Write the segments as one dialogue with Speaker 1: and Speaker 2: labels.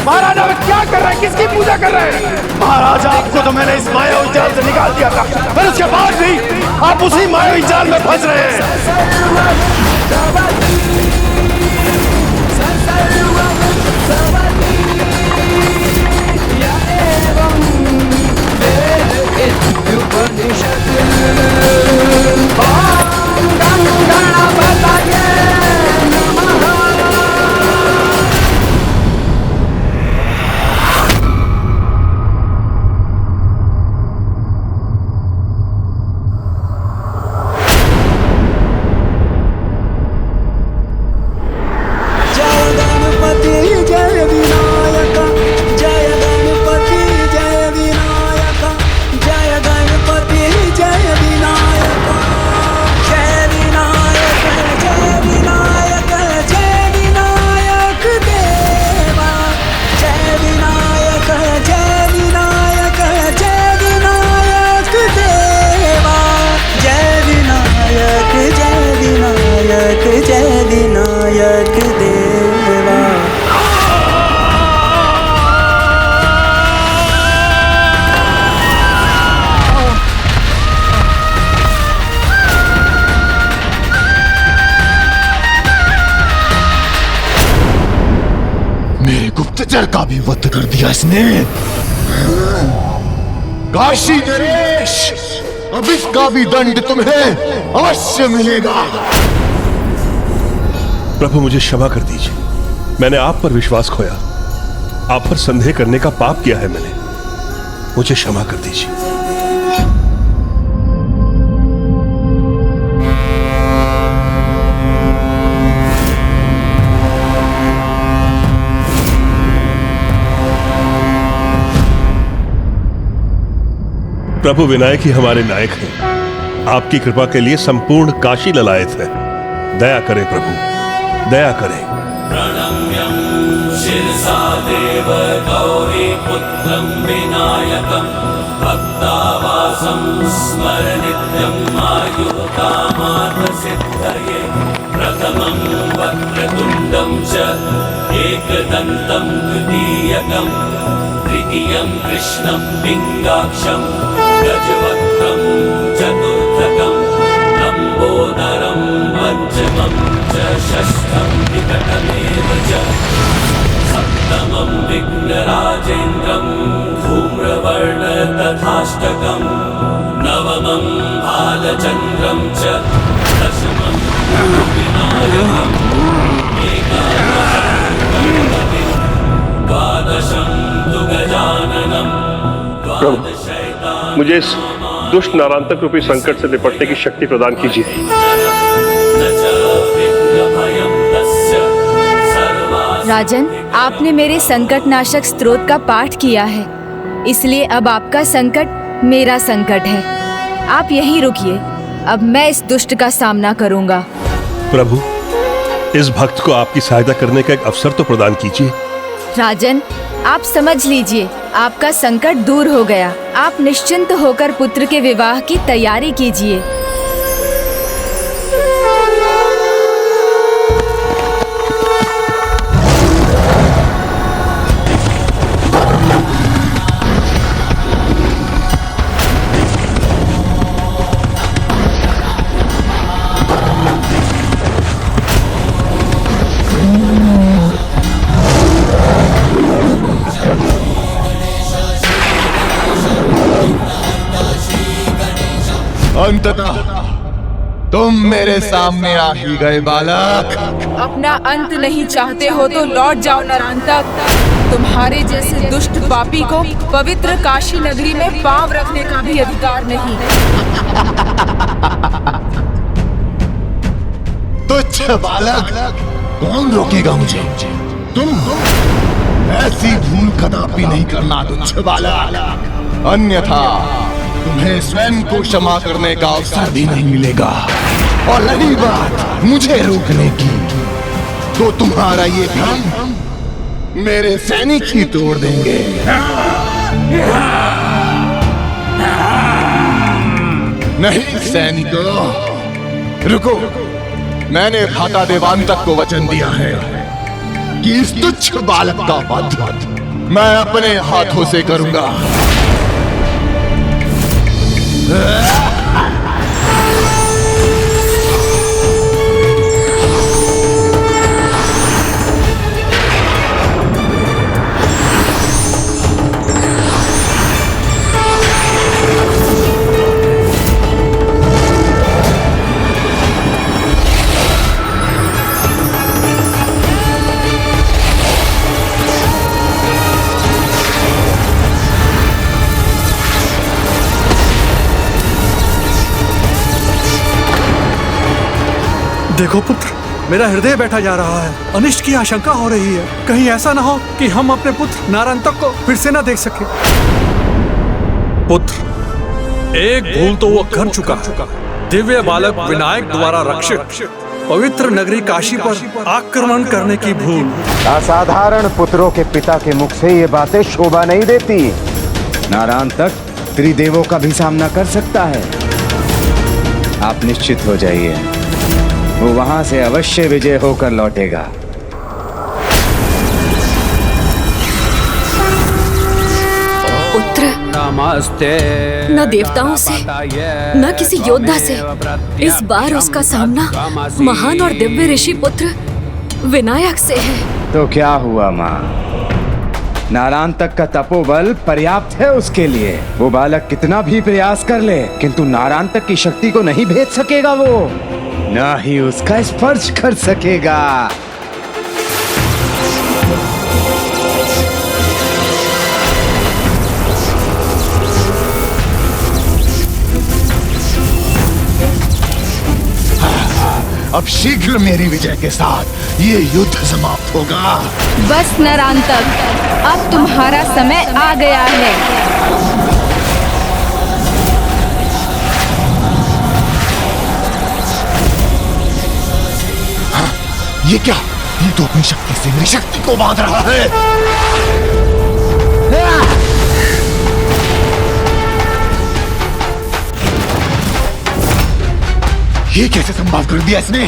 Speaker 1: महाराज अब क्या कर रहे हैं? किसकी पूजा कर रहे हैं?
Speaker 2: महाराज आपको तो मैंने इस मायावी जाल से निकाल दिया था, पर उसके बाद भी आप उसी मायावी जाल में फंस रहे हैं। मेरे गुप्तचर का भी वध कर दिया इसने। काशी नरेश, अब इसका भी दंड तुम्हें अवश्य मिलेगा।
Speaker 3: प्रभु मुझे क्षमा कर दीजिए, मैंने आप पर विश्वास खोया, आप पर संदेह करने का पाप किया है मैंने, मुझे क्षमा कर दीजिए। प्रभु विनायक ही हमारे नायक हैं, आपकी कृपा के लिए संपूर्ण काशी ललायत है। दया करें प्रभु, दया करें।
Speaker 4: प्रणम्यं शिरसा देव गौरी पुत्रं विनायकं भक्तावासं स्मर नित्यं आयुर्कामार्थसिद्धये। प्रथमं वक्रतुण्डं च एकदन्तं द्वितीयकं तृतीयं कृष्णं पिङ्गाक्षं गजवक्त्रं चतुर्थकं लम्बोदरं पञ्चमं च षष्ठं विकटमेव च सप्तमं विघ्नराजेन्द्रं धूम्रवर्ण तथाष्टकं नवमं भालचन्द्रं च दशमं विनायकम् एकादशं गणपतिं द्वादशं तु गजाननं
Speaker 3: मुझे इस दुष्ट नारांतक रूपी संकट से निपटने की शक्ति प्रदान कीजिए।
Speaker 5: राजन, आपने मेरे संकट नाशक स्तोत्र का पाठ किया है, इसलिए अब आपका संकट मेरा संकट है। आप यहीं रुकिए, अब मैं इस दुष्ट का सामना करूंगा।
Speaker 3: प्रभु, इस भक्त को आपकी सहायता करने का एक अवसर तो प्रदान कीजिए।
Speaker 5: राजन, आप समझ लीजिए, आपका संकट दूर हो गया। आप निश्चिंत होकर पुत्र के विवाह की तैयारी कीजिए।
Speaker 2: अंततः तुम मेरे सामने आ ही गए बालक।
Speaker 6: अपना अंत नहीं चाहते हो तो लौट जाओ नरांतक। तुम्हारे जैसे दुष्ट पापी को पवित्र काशी नगरी में पांव रखने का भी अधिकार नहीं।
Speaker 2: तुच्छ बालक, कौन रोकेगा मुझे? तुम ऐसी भूल कदापि नहीं करना तुच्छ बालक, अन्यथा तुम्हें स्वयं को क्षमा करने का अवसर भी नहीं मिलेगा। और रही बात मुझे रोकने की, तो तुम्हारा ये भ्रम मेरे सैनिक ही तोड़ देंगे। नहीं सैनिकों, रुको, मैंने भ्राता देवांतक को वचन दिया है कि इस तुच्छ बालक का वध मैं अपने हाथों से करूंगा।
Speaker 7: देखो पुत्र, मेरा हृदय बैठा जा रहा है। अनिष्ट की आशंका हो रही है। कहीं ऐसा ना हो कि हम अपने पुत्र नारायणतक को फिर से ना देख सके। पुत्र, एक भूल तो वो कर चुका है। दिव्य बालक विनायक द्वारा रक्षित पवित्र नगरी काशी पर आक्रमण करने की भूल।
Speaker 8: असाधारण पुत्रों के पिता के मुख से ये बातें शोभा नहीं देती। नारायणतक त्रिदेवों का भी सामना कर सकता है। आप निश्चित हो जाइए, वो वहां से अवश्य विजय होकर लौटेगा।
Speaker 9: पुत्र, न देवताओं से न किसी योद्धा से, इस बार उसका सामना महान और दिव्य ऋषि पुत्र विनायक से है।
Speaker 8: तो क्या हुआ माँ? नारायणतक का तपोबल पर्याप्त है उसके लिए। वो बालक कितना भी प्रयास कर ले, किंतु नारायणतक की शक्ति को नहीं भेद सकेगा। वो ना ही उसका स्पर्श कर सकेगा।
Speaker 2: अब शीघ्र मेरी विजय के साथ ये युद्ध समाप्त होगा।
Speaker 5: बस नारायणतक, अब तुम्हारा समय आ गया है।
Speaker 2: ये क्या? ये तो अपनी शक्ति से मेरी शक्ति को बांध रहा है। ये कैसे संभव कर दिया इसने?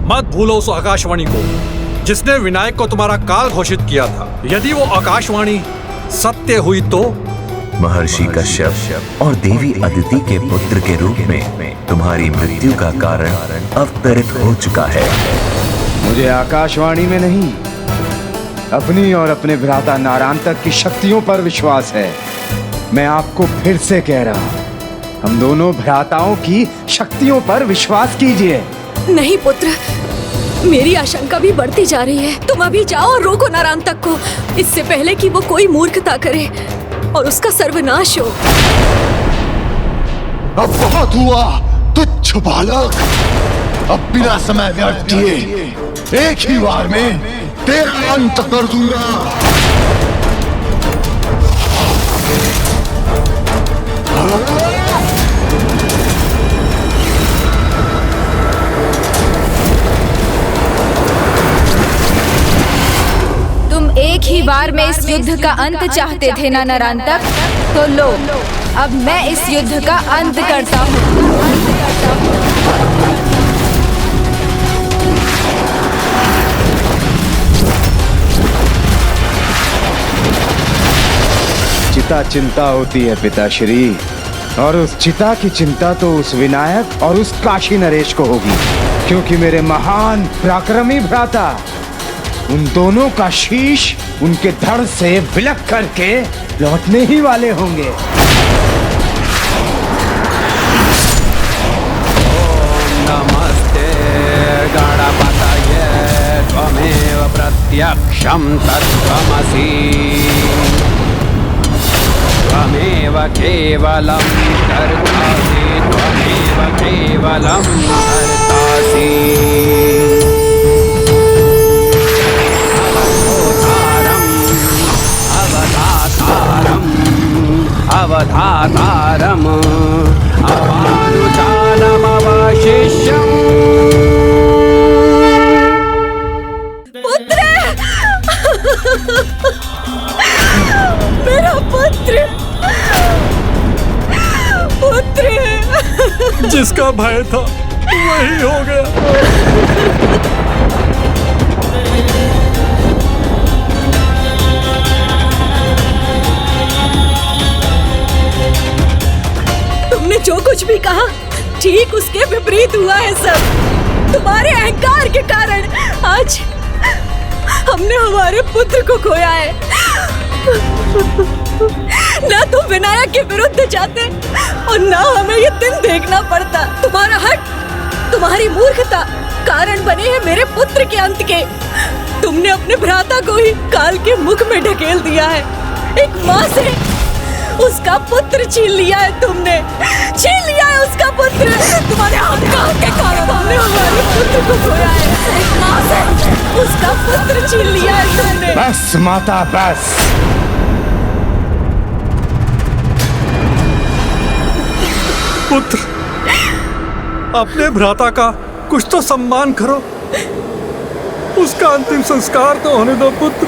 Speaker 7: मत भूलो उस आकाशवाणी को जिसने विनायक को तुम्हारा काल घोषित किया था। यदि वो आकाशवाणी सत्य हुई तो
Speaker 10: महर्षि कश्यप और देवी अदिति के पुत्र के रूप में तुम्हारी मृत्यु का कारण अवतरित हो चुका है।
Speaker 8: मुझे आकाशवाणी में नहीं, अपनी और अपने भ्राता नारायणतक की शक्तियों पर विश्वास है। मैं आपको फिर से कह रहा हूँ, हम दोनों भ्राताओं की शक्तियों पर विश्वास कीजिए।
Speaker 9: नहीं पुत्र, मेरी आशंका भी बढ़ती जा रही है। तुम अभी जाओ और रोको नारायणतक को, इससे पहले कि वो कोई मूर्खता करे और उसका सर्वनाश हो।
Speaker 2: अब बहुत हुआ तुच्छ बालक। अब बिना समय व्यर्थ किए एक ही बार में तेरा अंत कर दूंगा।
Speaker 5: एक ही बार में इस युद्ध का अंत चाहते थे ना नारायणतक? तो लो, अब मैं इस युद्ध का अंत करता हूँ।
Speaker 8: चिता चिंता होती है पिताश्री, और उस चिता की चिंता तो उस विनायक और उस काशी नरेश को होगी, क्योंकि मेरे महान पराक्रमी भ्राता उन दोनों का शीश उनके धड़ से विलक करके लौटने ही वाले होंगे।
Speaker 11: नमस्ते गणपतये त्वमेव प्रत्यक्षं तत्त्वमसि त्वमेव केवलं कर्तासि त्वमेव केवलं कर्तासि अवधातारम् अवानुचानमवशिष्यम्।
Speaker 9: पुत्र, मेरा पुत्र, पुत्र।
Speaker 7: जिसका भय था वही हो गया।
Speaker 9: तुमने जो कुछ भी कहा ठीक उसके विपरीत हुआ है सब। तुम्हारे अहंकार के कारण आज हमने हमारे पुत्र को खोया है। ना तुम विनायक के विरुद्ध जाते और ना हमें ये दिन देखना पड़ता। तुम्हारा हट, तुम्हारी मूर्खता कारण बने हैं मेरे पुत्र के अंत के। तुमने अपने भ्राता को ही काल के मुख में ढकेल दिया है। एक माँ से उसका पुत्र छीन लिया है तुमने, छीन लिया है उसका पुत्र। तुम्हारे अहंकार के कारण हमने हमारे पुत्र को खोया है। एक माँ से उसका पुत्र छीन लिया है तुमने।
Speaker 8: बस माता बस।
Speaker 7: पुत्र, अपने भ्राता का कुछ तो सम्मान करो। उसका अंतिम संस्कार तो होने दो पुत्र।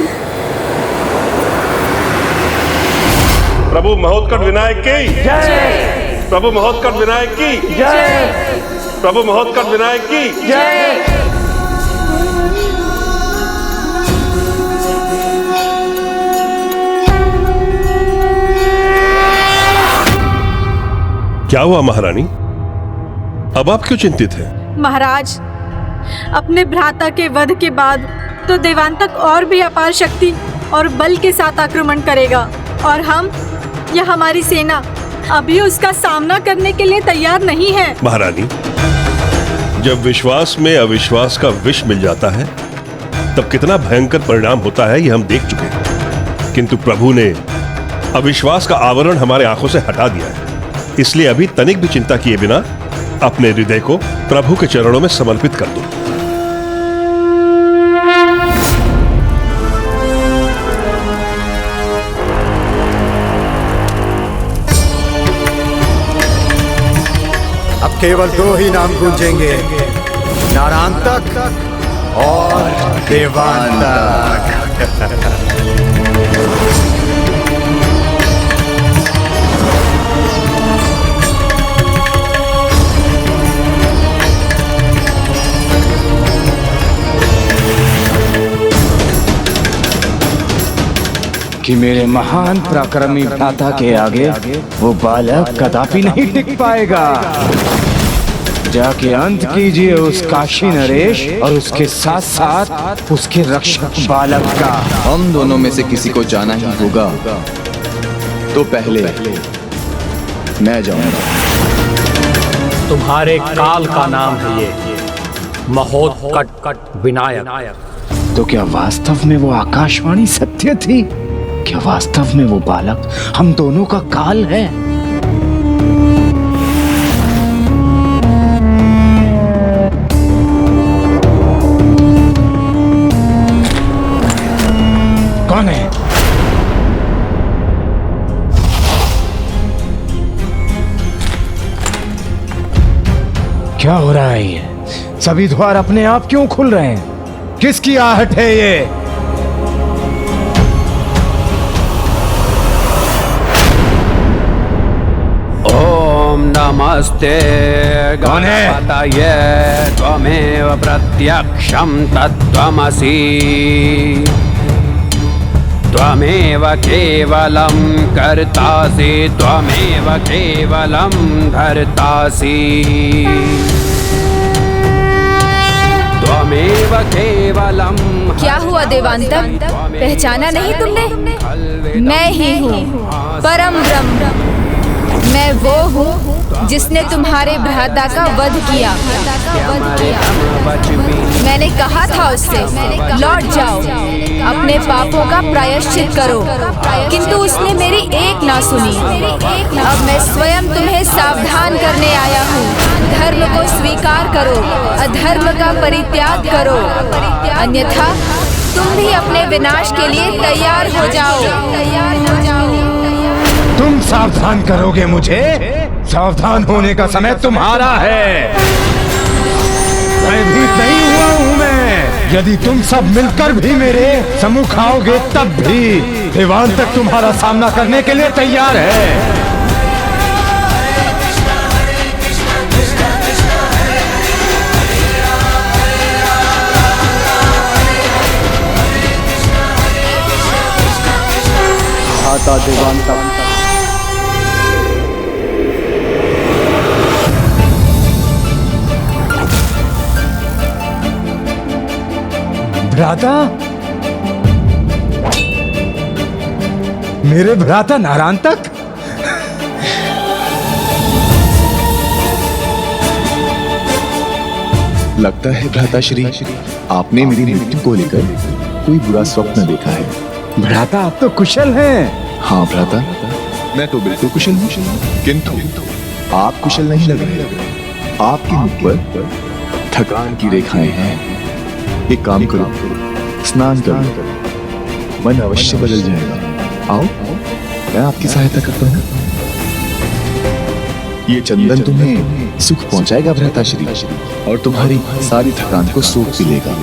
Speaker 3: प्रभु महोत्कट विनायक की जय। प्रभु महोत्कट विनायक की जय। प्रभु महोत्कट विनायक की जय। क्या हुआ महारानी? अब आप क्यों चिंतित हैं?
Speaker 12: महाराज, अपने भ्राता के वध के बाद तो देवांतक और भी अपार शक्ति और बल के साथ आक्रमण करेगा और हम या हमारी सेना अभी उसका सामना करने के लिए तैयार नहीं है।
Speaker 3: महारानी, जब विश्वास में अविश्वास का विष मिल जाता है तब कितना भयंकर परिणाम होता है ये हम देख चुके हैं। किंतु प्रभु ने अविश्वास का आवरण हमारे आंखों से हटा दिया है। इसलिए अभी तनिक भी चिंता किए बिना अपने हृदय को प्रभु के चरणों में समर्पित कर दो।
Speaker 13: अब केवल दो ही नाम गूंजेंगे, नारांतक और देवांतक।
Speaker 8: कि मेरे महान पराक्रमी भ्राता के आगे वो बालक कदापि नहीं टिक पाएगा। जाके अंत कीजिए उस काशी नरेश और उसके साथ साथ उसके रक्षक बालक का।
Speaker 14: हम दोनों में से किसी को जाना ही होगा, तो पहले मैं जाऊंगा।
Speaker 15: तुम्हारे काल का नाम है ये महोत्कट विनायक।
Speaker 8: तो क्या वास्तव में वो आकाशवाणी सत्य थी? क्या वास्तव में वो बालक हम दोनों का काल है? कौन है? क्या हो रहा है ये? सभी द्वार अपने आप क्यों खुल रहे हैं? किसकी आहट है ये?
Speaker 11: नमस्ते गणपतये त्वमेव प्रत्यक्षं तत्त्वमसि त्वमेव केवलं कर्तासि त्वमेव केवलं धर्तासि त्वमेव केवलं।
Speaker 5: क्या हुआ देवांतक? पहचाना नहीं तुमने? मैं ही हूँ परम ब्रह्म। मैं वो हूँ जिसने तुम्हारे भ्राता का वध किया। मैंने कहा था उससे लौट जाओ, अपने पापों का प्रायश्चित करो, किंतु उसने मेरी एक ना सुनी। अब मैं स्वयं तुम्हें सावधान करने आया हूँ। धर्म को स्वीकार करो, अधर्म का परित्याग करो, अन्यथा तुम भी अपने विनाश के लिए तैयार हो जाओ।
Speaker 8: तुम सावधान करोगे मुझे? सावधान होने का समय तुम्हारा है। भयभीत नहीं हुआ हूं मैं। यदि तुम सब मिलकर भी मेरे सम्मुख आओगे तब भी देवांतक तुम्हारा सामना करने के लिए तैयार है।
Speaker 14: भ्राता देवांतक।
Speaker 8: भ्राता, मेरे भ्राता नारांतक।
Speaker 14: लगता है भ्राताश्री, आपने मेरी मृत्यु को लेकर कोई बुरा स्वप्न देखा है।
Speaker 8: भ्राता, आप तो कुशल हैं।
Speaker 14: हाँ भ्राता, मैं तो बिल्कुल कुशल हूँ, किंतु आप कुशल नहीं लग रहे। आपके मुख पर थकान की रेखाएं हैं। एक काम करो, स्नान करो, मन अवश्य बदल जाएगा। आओ, मैं आपकी सहायता करता हूँ। ये चंदन तुम्हें सुख पहुंचाएगा भ्राताश्री, और तुम्हारी सारी थकान को सूख भी लेगा।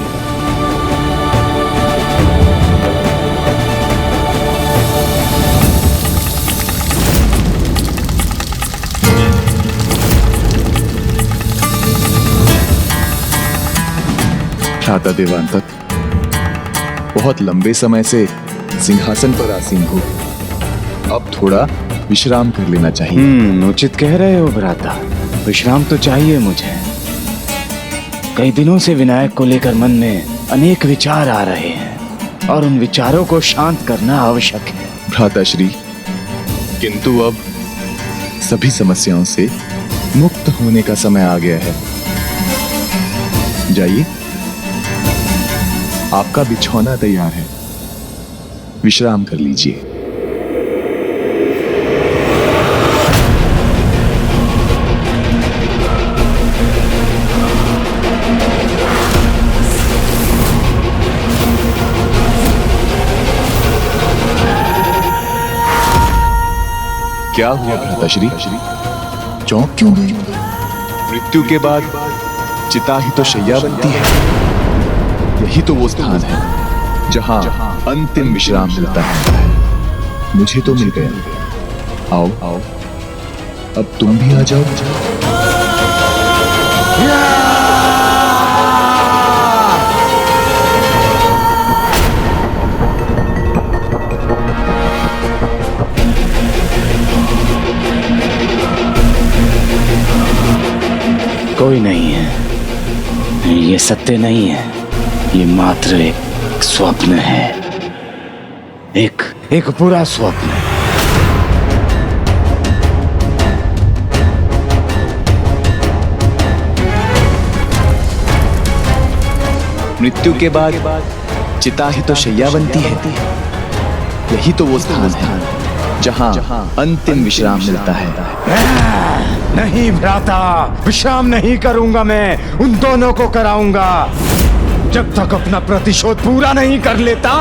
Speaker 14: भ्राता देवांतक, बहुत लंबे समय से सिंहासन पर आसीन हो, अब थोड़ा विश्राम कर लेना चाहिए।
Speaker 8: उचित कह रहे हो भ्राता, विश्राम तो चाहिए मुझे। कई दिनों से विनायक को लेकर मन में अनेक विचार आ रहे हैं और उन विचारों को शांत करना आवश्यक है।
Speaker 14: भ्राताश्री, किंतु अब सभी समस्याओं से मुक्त होने का समय आ गया है। जाइए, आपका बिछौना तैयार है, विश्राम कर लीजिए। क्या हुआ भ्राताश्री, चौंक क्यों गई? मृत्यु के बाद चिता ही तो शैया बनती है। यही तो वो स्थान है जहां अंतिम विश्राम मिलता है। मुझे तो मिल गया। आओ आओ, अब तुम भी आ जाओ।
Speaker 8: कोई नहीं है, ये सत्य नहीं है, ये मात्र एक स्वप्न है, एक पूरा स्वप्न।
Speaker 14: मृत्यु के बाद चिता ही तो शैया बनती है। यही तो वो स्थान है जहां अंतिम विश्राम मिलता है।
Speaker 8: नहीं भ्राता, विश्राम नहीं करूंगा मैं, उन दोनों को कराऊंगा। जब तक अपना प्रतिशोध पूरा नहीं कर लेता,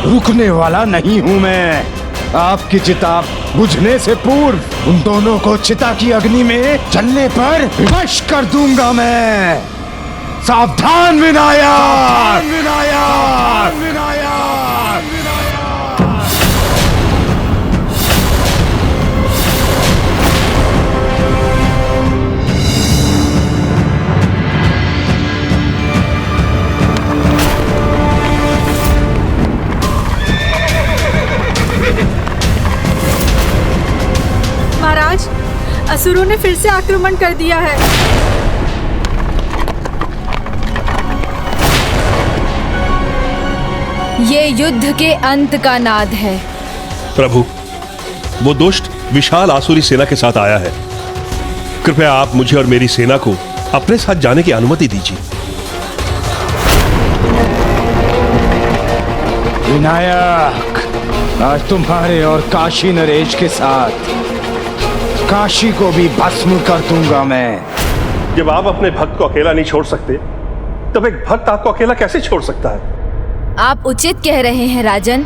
Speaker 8: रुकने वाला नहीं हूं मैं। आपकी चिता बुझने से पूर्व उन दोनों को चिता की अग्नि में जलने पर विवश कर दूंगा मैं। सावधान विनायक! विनायक! विनायक!
Speaker 12: महाराज, असुरों ने फिर से आक्रमण कर दिया है।
Speaker 5: ये युद्ध के अंत का नाद है।
Speaker 3: प्रभु, वो दुष्ट विशाल आसुरी सेना के साथ आया है। कृपया आप मुझे और मेरी सेना को अपने साथ जाने की अनुमति दीजिए।
Speaker 8: विनायक, आज तुम्हारे और काशी नरेश के साथ काशी को भी भस्म कर दूंगा मैं।
Speaker 3: जब आप अपने भक्त को अकेला नहीं छोड़ सकते, तब एक भक्त आपको अकेला कैसे छोड़ सकता है?
Speaker 5: आप उचित कह रहे हैं राजन,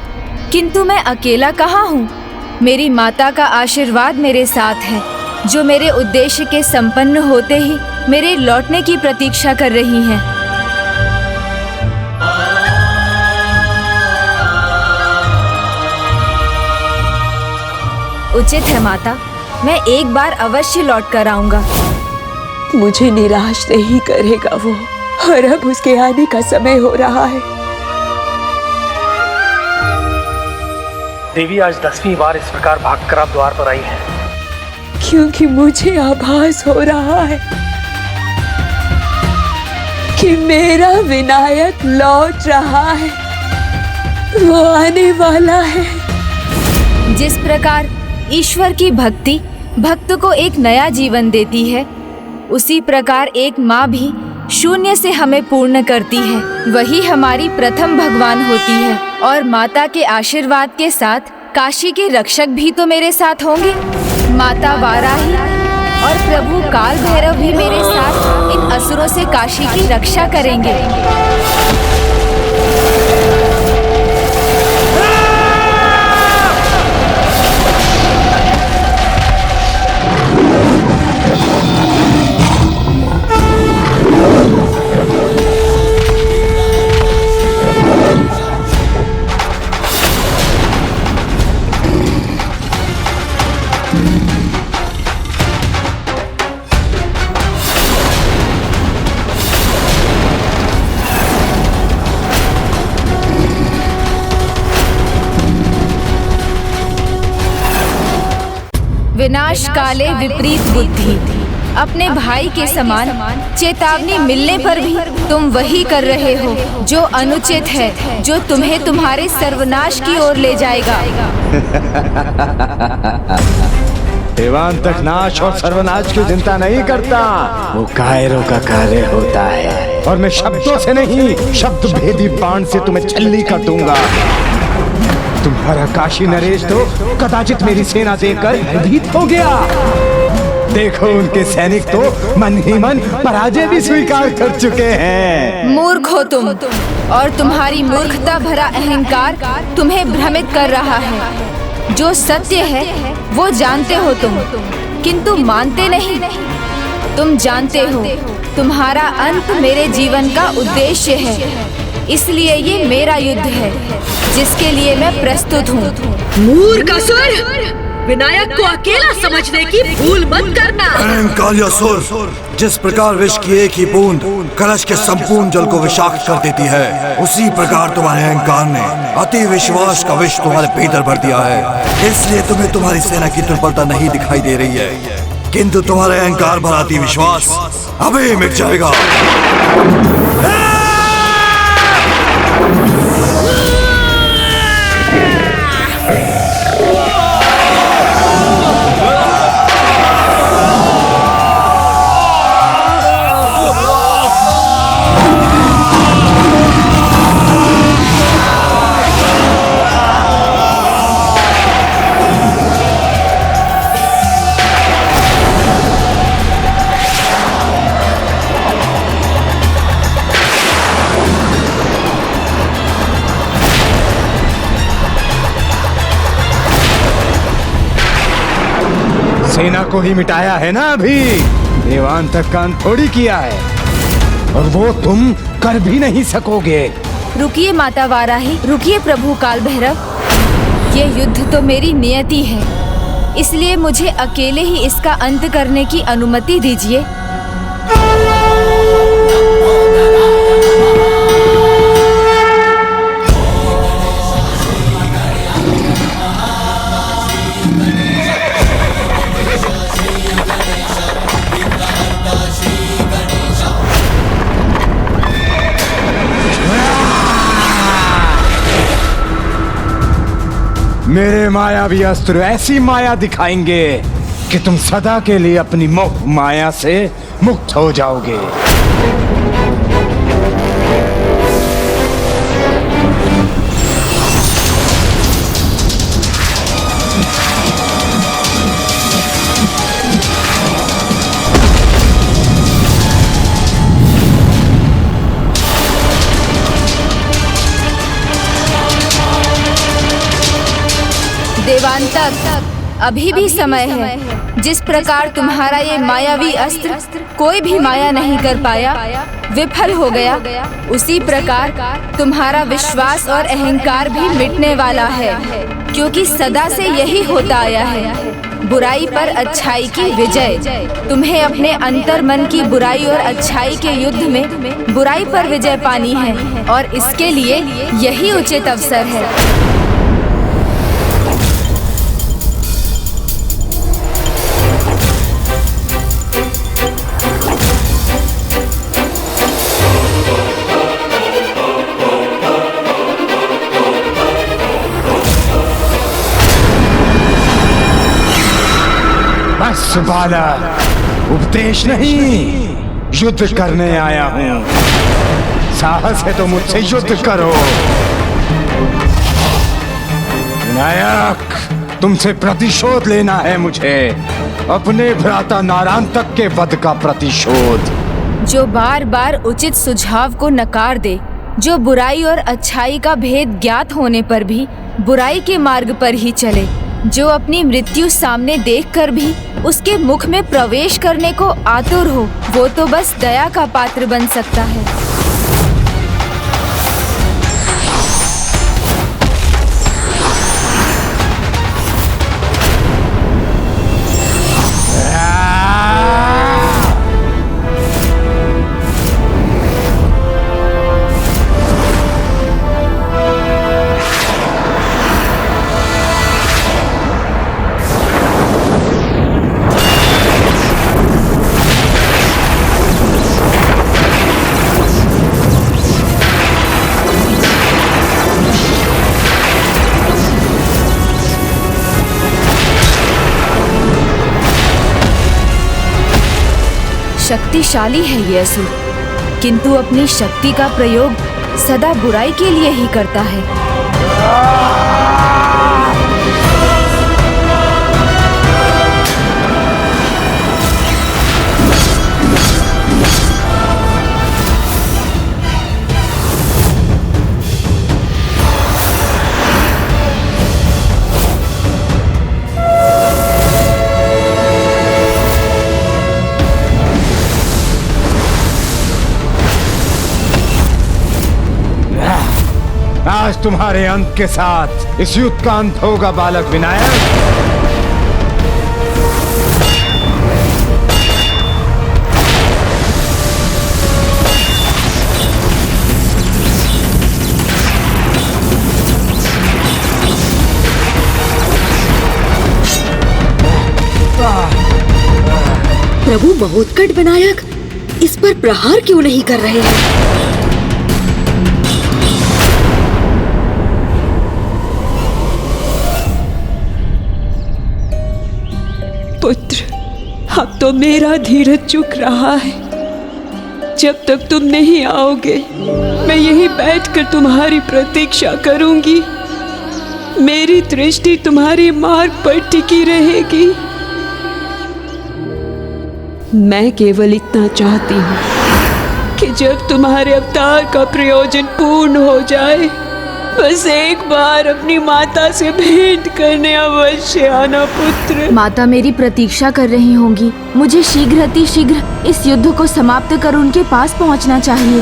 Speaker 5: किंतु मैं अकेला कहाँ हूँ। मेरी माता का आशीर्वाद मेरे साथ है, जो मेरे उद्देश्य के संपन्न होते ही मेरे लौटने की प्रतीक्षा कर रही हैं। उचित है माता, मैं एक बार अवश्य लौट कर आऊंगा।
Speaker 16: मुझे निराश नहीं करेगा वो, और अब उसके आने का समय हो रहा है।
Speaker 15: देवी आज 10वीं बार इस प्रकार भागकर आप द्वार पर आई हैं।
Speaker 16: क्योंकि मुझे आभास हो रहा है कि मेरा विनायक लौट रहा है, वो आने वाला है।
Speaker 5: जिस प्रकार ईश्वर की भक्ति भक्त को एक नया जीवन देती है, उसी प्रकार एक माँ भी शून्य से हमें पूर्ण करती है। वही हमारी प्रथम भगवान होती है और माता के आशीर्वाद के साथ काशी के रक्षक भी तो मेरे साथ होंगे। माता वाराही और प्रभु काल भैरव भी मेरे साथ इन असुरों से काशी की रक्षा करेंगे। विनाश काले विपरीत बुद्धि। अपने भाई के समान चेतावनी मिलने पर भी तुम वही कर रहे हो जो अनुचित है, जो तुम्हें तुम्हारे सर्वनाश की ओर ले जाएगा।
Speaker 8: देवांतक नाश और सर्वनाश की चिंता नहीं करता, वो कायरों का कार्य होता है। और मैं शब्दों से नहीं, शब्द भेदी बाण से तुम्हें छल्ली कर दूंगा। तुम्हारा काशी नरेश तो कदाचित मेरी सेना देखकर भयभीत हो गया। देखो उनके सैनिक तो मन ही मन पराजय भी स्वीकार कर चुके हैं।
Speaker 5: मूर्ख हो तुम, और तुम्हारी मूर्खता भरा अहंकार तुम्हें भ्रमित कर रहा है। जो सत्य है वो जानते हो तुम, किंतु मानते नहीं। तुम जानते हो तुम्हारा अंत मेरे जीवन का उद्देश्य है, इसलिए ये मेरा युद्ध है जिसके लिए मैं प्रस्तुत हूँ।
Speaker 17: मूर्ख असुर, विनायक को अकेला समझने की भूल मत करना।
Speaker 13: अहंकारी असुर, जिस प्रकार विष की एक ही बूंद कलश के संपूर्ण जल को विषाक्त कर देती है, उसी प्रकार तुम्हारे अहंकार ने अति विश्वास का विष तुम्हारे भीतर भर दिया है। इसलिए तुम्हें तुम्हारी सेना की दुर्बलता नहीं दिखाई दे रही है, किंतु तुम्हारे अहंकार भरा अति विश्वास अभी मिट जाएगा।
Speaker 8: सेना को ही मिटाया है ना अभी, देवांतक का अंत थोड़ी किया है, और वो तुम कर भी नहीं सकोगे।
Speaker 5: रुकिए माता वाराही, रुकिए प्रभु काल भैरव। ये युद्ध तो मेरी नियति है, इसलिए मुझे अकेले ही इसका अंत करने की अनुमति दीजिए।
Speaker 8: मेरे मायावी अस्त्र ऐसी माया दिखाएंगे कि तुम सदा के लिए अपनी मोह माया से मुक्त हो जाओगे।
Speaker 5: देवांतक, अभी भी समय है। जिस प्रकार तुम्हारा ये मायावी अस्त्र कोई भी माया नहीं कर पाया, विफल हो गया, उसी प्रकार तुम्हारा विश्वास और अहंकार भी मिटने वाला है, क्योंकि सदा से यही होता आया है। बुराई पर अच्छाई की विजय। तुम्हें अपने अंतर मन की बुराई और अच्छाई के युद्ध में बुराई पर विजय पानी है, और इसके लिए यही उचित अवसर है।
Speaker 8: बालक, उपदेश नहीं, युद्ध करने आया हूँ। साहस है तो मुझसे युद्ध करो। विनायक, तुमसे प्रतिशोध लेना है मुझे, अपने भ्राता नारांतक के वध का प्रतिशोध।
Speaker 5: जो बार बार उचित सुझाव को नकार दे, जो बुराई और अच्छाई का भेद ज्ञात होने पर भी बुराई के मार्ग पर ही चले, जो अपनी मृत्यु सामने देखकर भी उसके मुख में प्रवेश करने को आतुर हो, वो तो बस दया का पात्र बन सकता है। शक्तिशाली है ये असुर, किंतु अपनी शक्ति का प्रयोग सदा बुराई के लिए ही करता है।
Speaker 8: आज तुम्हारे अंत के साथ इस युद्ध का अंत होगा बालक विनायक।
Speaker 17: प्रभु महोत्कट विनायक, इस पर प्रहार क्यों नहीं कर रहे हैं?
Speaker 16: पुत्र, अब तो मेरा धीरज चुक रहा है। जब तक तुम नहीं आओगे, मैं यहीं बैठकर तुम्हारी प्रतीक्षा करूंगी। मेरी दृष्टि तुम्हारे मार्ग पर टिकी रहेगी। मैं केवल इतना चाहती हूँ कि जब तुम्हारे अवतार का प्रयोजन पूर्ण हो जाए, बस एक बार अपनी माता से भेंट करने अवश्य आना पुत्र।
Speaker 5: माता मेरी प्रतीक्षा कर रही होंगी। मुझे शीघ्र अतिशीघ्र इस युद्ध को समाप्त कर उनके पास पहुंचना चाहिए।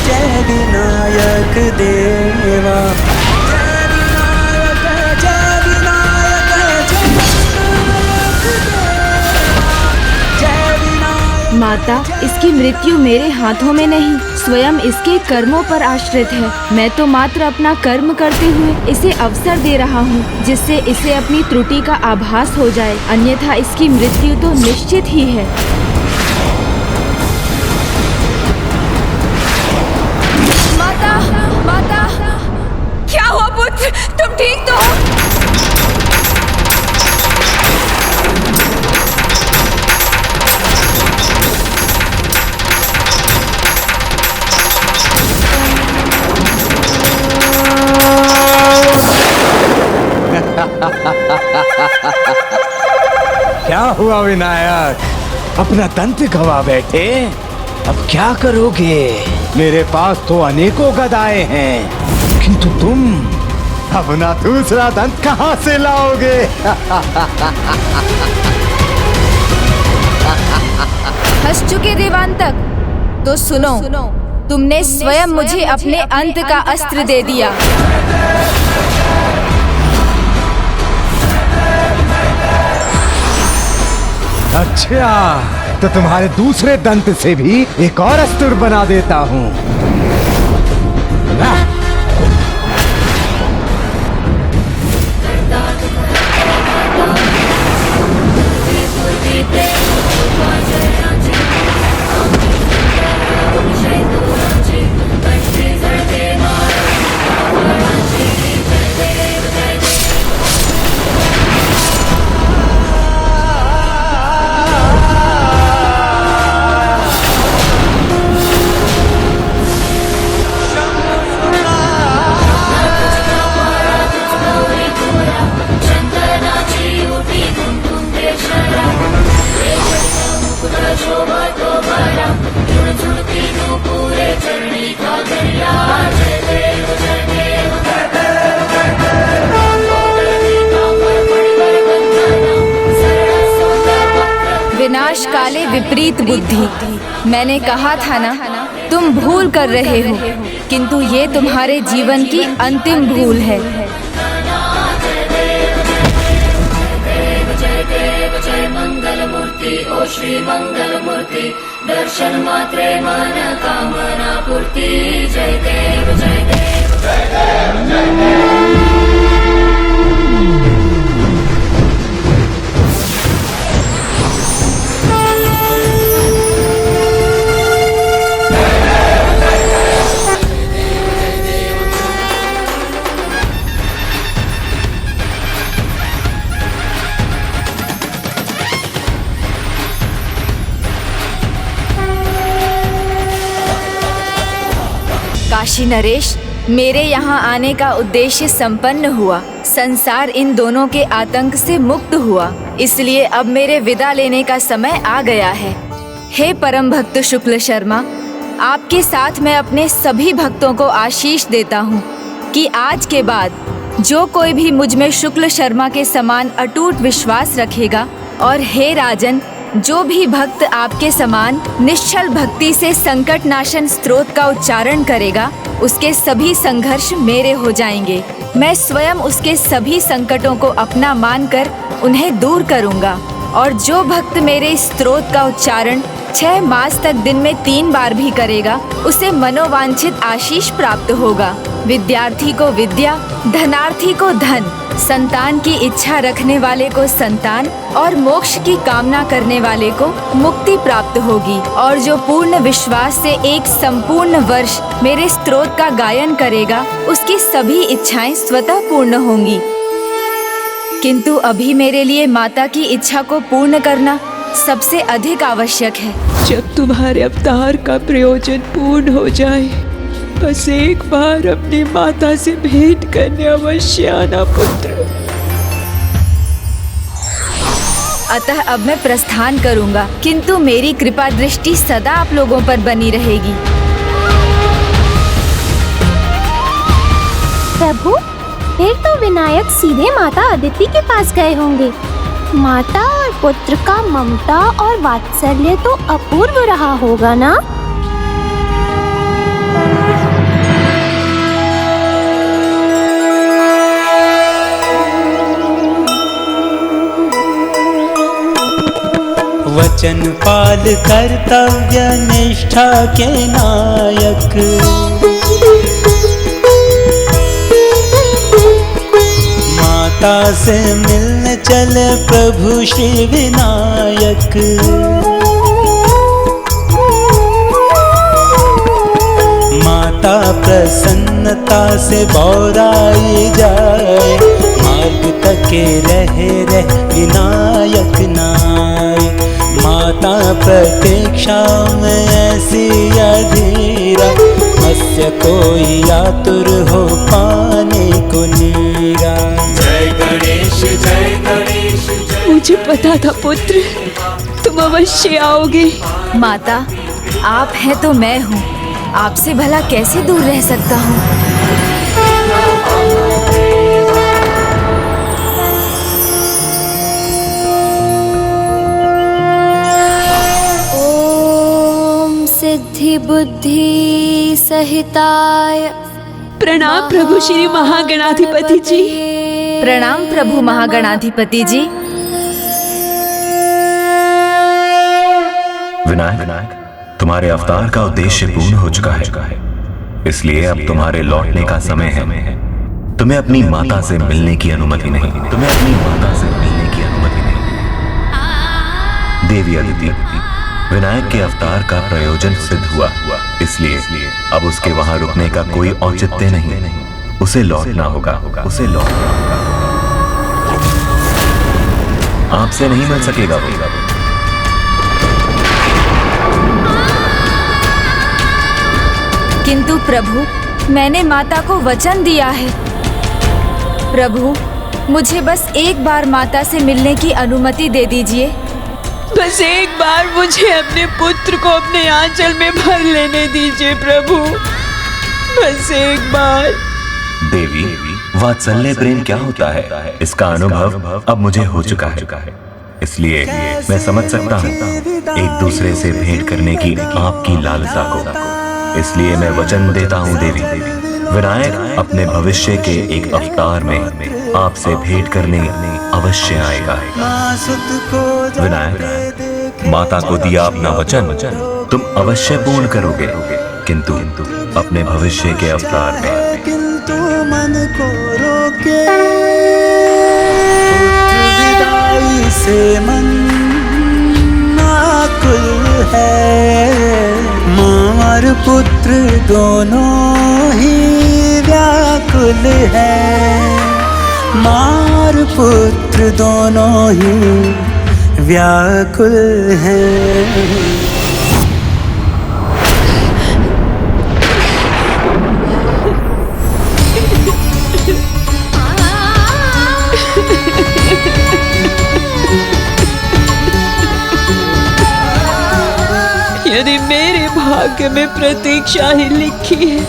Speaker 18: जय विनायक देवा।
Speaker 5: माता, इसकी मृत्यु मेरे हाथों में नहीं, स्वयं इसके कर्मों पर आश्रित है। मैं तो मात्र अपना कर्म करते हुए इसे अवसर दे रहा हूँ, जिससे इसे अपनी त्रुटि का आभास हो जाए, अन्यथा इसकी मृत्यु तो निश्चित ही है।
Speaker 6: माता, माता, क्या हुआ पुत्र? तुम ठीक तो हो?
Speaker 8: क्या हुआ विनायक? अपना दंत गवा बैठे, अब क्या करोगे? मेरे पास तो अनेकों गदाएं हैं, किंतु तुम अपना दूसरा दंत कहां से लाओगे?
Speaker 5: हंस चुके देवांतक? तो सुनो, तुमने स्वयं मुझे अपने अंत का अस्त्र दे दिया।
Speaker 8: अच्छा, तो तुम्हारे दूसरे दंत से भी एक और अस्त्र बना देता हूँ।
Speaker 5: विपरीत बुद्धि। मैंने कहा था ना, तुम भूल कर रहे हो, किंतु ये तुम्हारे जीवन की अंतिम भूल है।
Speaker 4: जय मंगल मूर्ति ओ श्री मंगल मूर्ति, दर्शन मात्रे मन कामना पूर्ति। जय देव जय देव जय देव जय देव।
Speaker 5: काशी नरेश, मेरे यहाँ आने का उद्देश्य संपन्न हुआ। संसार इन दोनों के आतंक से मुक्त हुआ, इसलिए अब मेरे विदा लेने का समय आ गया है। हे परम भक्त शुक्ल शर्मा, आपके साथ मैं अपने सभी भक्तों को आशीष देता हूँ कि आज के बाद जो कोई भी मुझ में शुक्ल शर्मा के समान अटूट विश्वास रखेगा, और हे राजन, जो भी भक्त आपके समान निश्चल भक्ति से संकट नाशन स्तोत्र का उच्चारण करेगा, उसके सभी संघर्ष मेरे हो जाएंगे। मैं स्वयं उसके सभी संकटों को अपना मानकर उन्हें दूर करूंगा। और जो भक्त मेरे इस स्तोत्र का उच्चारण 6 मास तक दिन में 3 बार भी करेगा, उसे मनोवांछित आशीष प्राप्त होगा। विद्यार्थी को विद्या, धनार्थी को धन, संतान की इच्छा रखने वाले को संतान, और मोक्ष की कामना करने वाले को मुक्ति प्राप्त होगी। और जो पूर्ण विश्वास से एक संपूर्ण वर्ष मेरे स्तोत्र का गायन करेगा, उसकी सभी इच्छाएं स्वतः पूर्ण होंगी। किंतु अभी मेरे लिए माता की इच्छा को पूर्ण करना सबसे अधिक आवश्यक है।
Speaker 16: जब तुम्हारे अवतार का प्रयोजन पूर्ण हो जाए, बस एक बार अपनी माता से भेंट करने अवश्य आना पुत्र।
Speaker 5: अतः अब मैं प्रस्थान करूंगा, किंतु मेरी कृपा दृष्टि सदा आप लोगों पर बनी रहेगी।
Speaker 19: प्रभु, फिर तो विनायक सीधे माता अदिति के पास गए होंगे। माता और पुत्र का ममता और वात्सल्य तो अपूर्व रहा होगा ना?
Speaker 18: वचन पाल कर्तव्य निष्ठा के नायक, माता से मिलने चले प्रभु श्री विनायक। माता प्रसन्नता से बौराई जाए, मार्ग तके रहे विनायक नाय। माता प्रतीक्षा में ऐसी अधीरा, मत्स्य कोई आतुर हो पाने को नीरा।
Speaker 4: जय गणेश जय गणेश।
Speaker 16: मुझे पता था पुत्र, तुम अवश्य आओगे।
Speaker 5: माता, आप हैं तो मैं हूँ, आपसे भला कैसे दूर रह सकता हूँ।
Speaker 19: सिद्धि बुद्धि सहिताय।
Speaker 16: प्रणाम प्रभु श्री महागणाधिपति जी।
Speaker 5: प्रणाम प्रभु महागणाधिपति जी।
Speaker 10: विनायक, तुम्हारे अवतार का उद्देश्य पूर्ण हो चुका है, इसलिए अब तुम्हारे लौटने का समय है। तुम्हें अपनी माता से मिलने की अनुमति नहीं। तुम्हें अपनी माता से मिलने की अनुमति नहीं। देवी अदिति, विनायक के अवतार का प्रयोजन सिद्ध हुआ, इसलिए अब उसके वहां रुकने का कोई औचित्य नहीं। उसे लौटना होगा, उसे लौटना होगा। आपसे नहीं मिल सकेगा वो।
Speaker 5: किंतु प्रभु, मैंने माता को वचन दिया है। प्रभु, मुझे बस एक बार माता से मिलने की अनुमति दे दीजिए।
Speaker 16: बस एक बार मुझे अपने पुत्र को अपने आंचल में भर लेने दीजिए प्रभु, बस एक बार।
Speaker 10: देवी, वात्सल्य प्रेम क्या होता है, इसका अनुभव अब मुझे हो चुका है। इसलिए मैं समझ सकता हूँ एक दूसरे से भेंट करने की आपकी लालसा को। इसलिए मैं वचन देता हूँ देवी, विनायक अपने भविष्य के एक अवतार में आपसे भेंट करने अवश्य आएगा। विनायक, माता को दिया अपना वचन तुम अवश्य पूर्ण करोगे, किंतु अपने भविष्य के अवतार में।
Speaker 18: किंतु मन को रोके, विदाई से मन आकुल है। माँ और पुत्र दोनों ही व्याकुल है। माँ और पुत्र दोनों ही व्याकुल हैं।
Speaker 16: यदि मेरे भाग्य में प्रतीक्षा ही लिखी है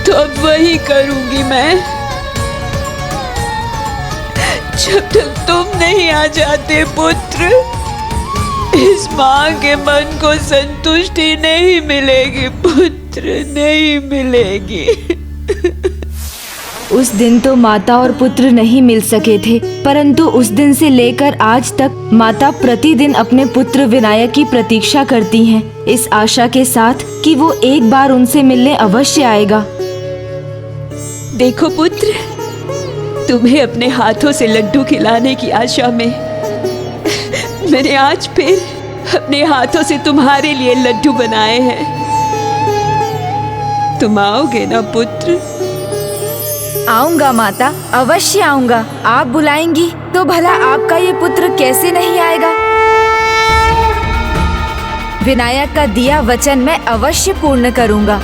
Speaker 16: तो अब वही करूंगी मैं। जब तक तुम नहीं आ जाते पुत्र, इस माँ के मन को संतुष्टि नहीं मिलेगी पुत्र, नहीं मिलेगी।
Speaker 5: उस दिन तो माता और पुत्र नहीं मिल सके थे, परंतु उस दिन से लेकर आज तक माता प्रतिदिन अपने पुत्र विनायक की प्रतीक्षा करती हैं, इस आशा के साथ कि वो एक बार उनसे मिलने अवश्य आएगा।
Speaker 16: देखो पुत्र, तुम्हें अपने हाथों से लड्डू खिलाने की आशा में मैंने आज फिर अपने हाथों से तुम्हारे लिए लड्डू बनाए हैं। तुम आओगे ना पुत्र?
Speaker 5: आऊंगा माता, अवश्य आऊंगा। आप बुलाएंगी तो भला आपका ये पुत्र कैसे नहीं आएगा। विनायक का दिया वचन मैं अवश्य पूर्ण करूंगा।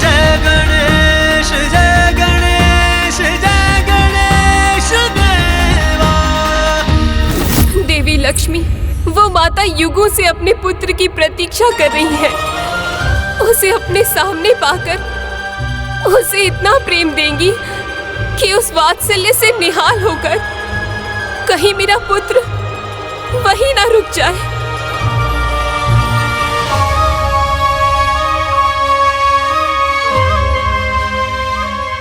Speaker 18: जय गणेश जय गणेश जय गणेश देवा।
Speaker 9: देवी लक्ष्मी, वो माता युगों से अपने पुत्र की प्रतीक्षा कर रही है। उसे अपने सामने पाकर उसे इतना प्रेम देंगी कि उस वात्सल्य से निहाल होकर कहीं मेरा पुत्र वहीं ना रुक जाए।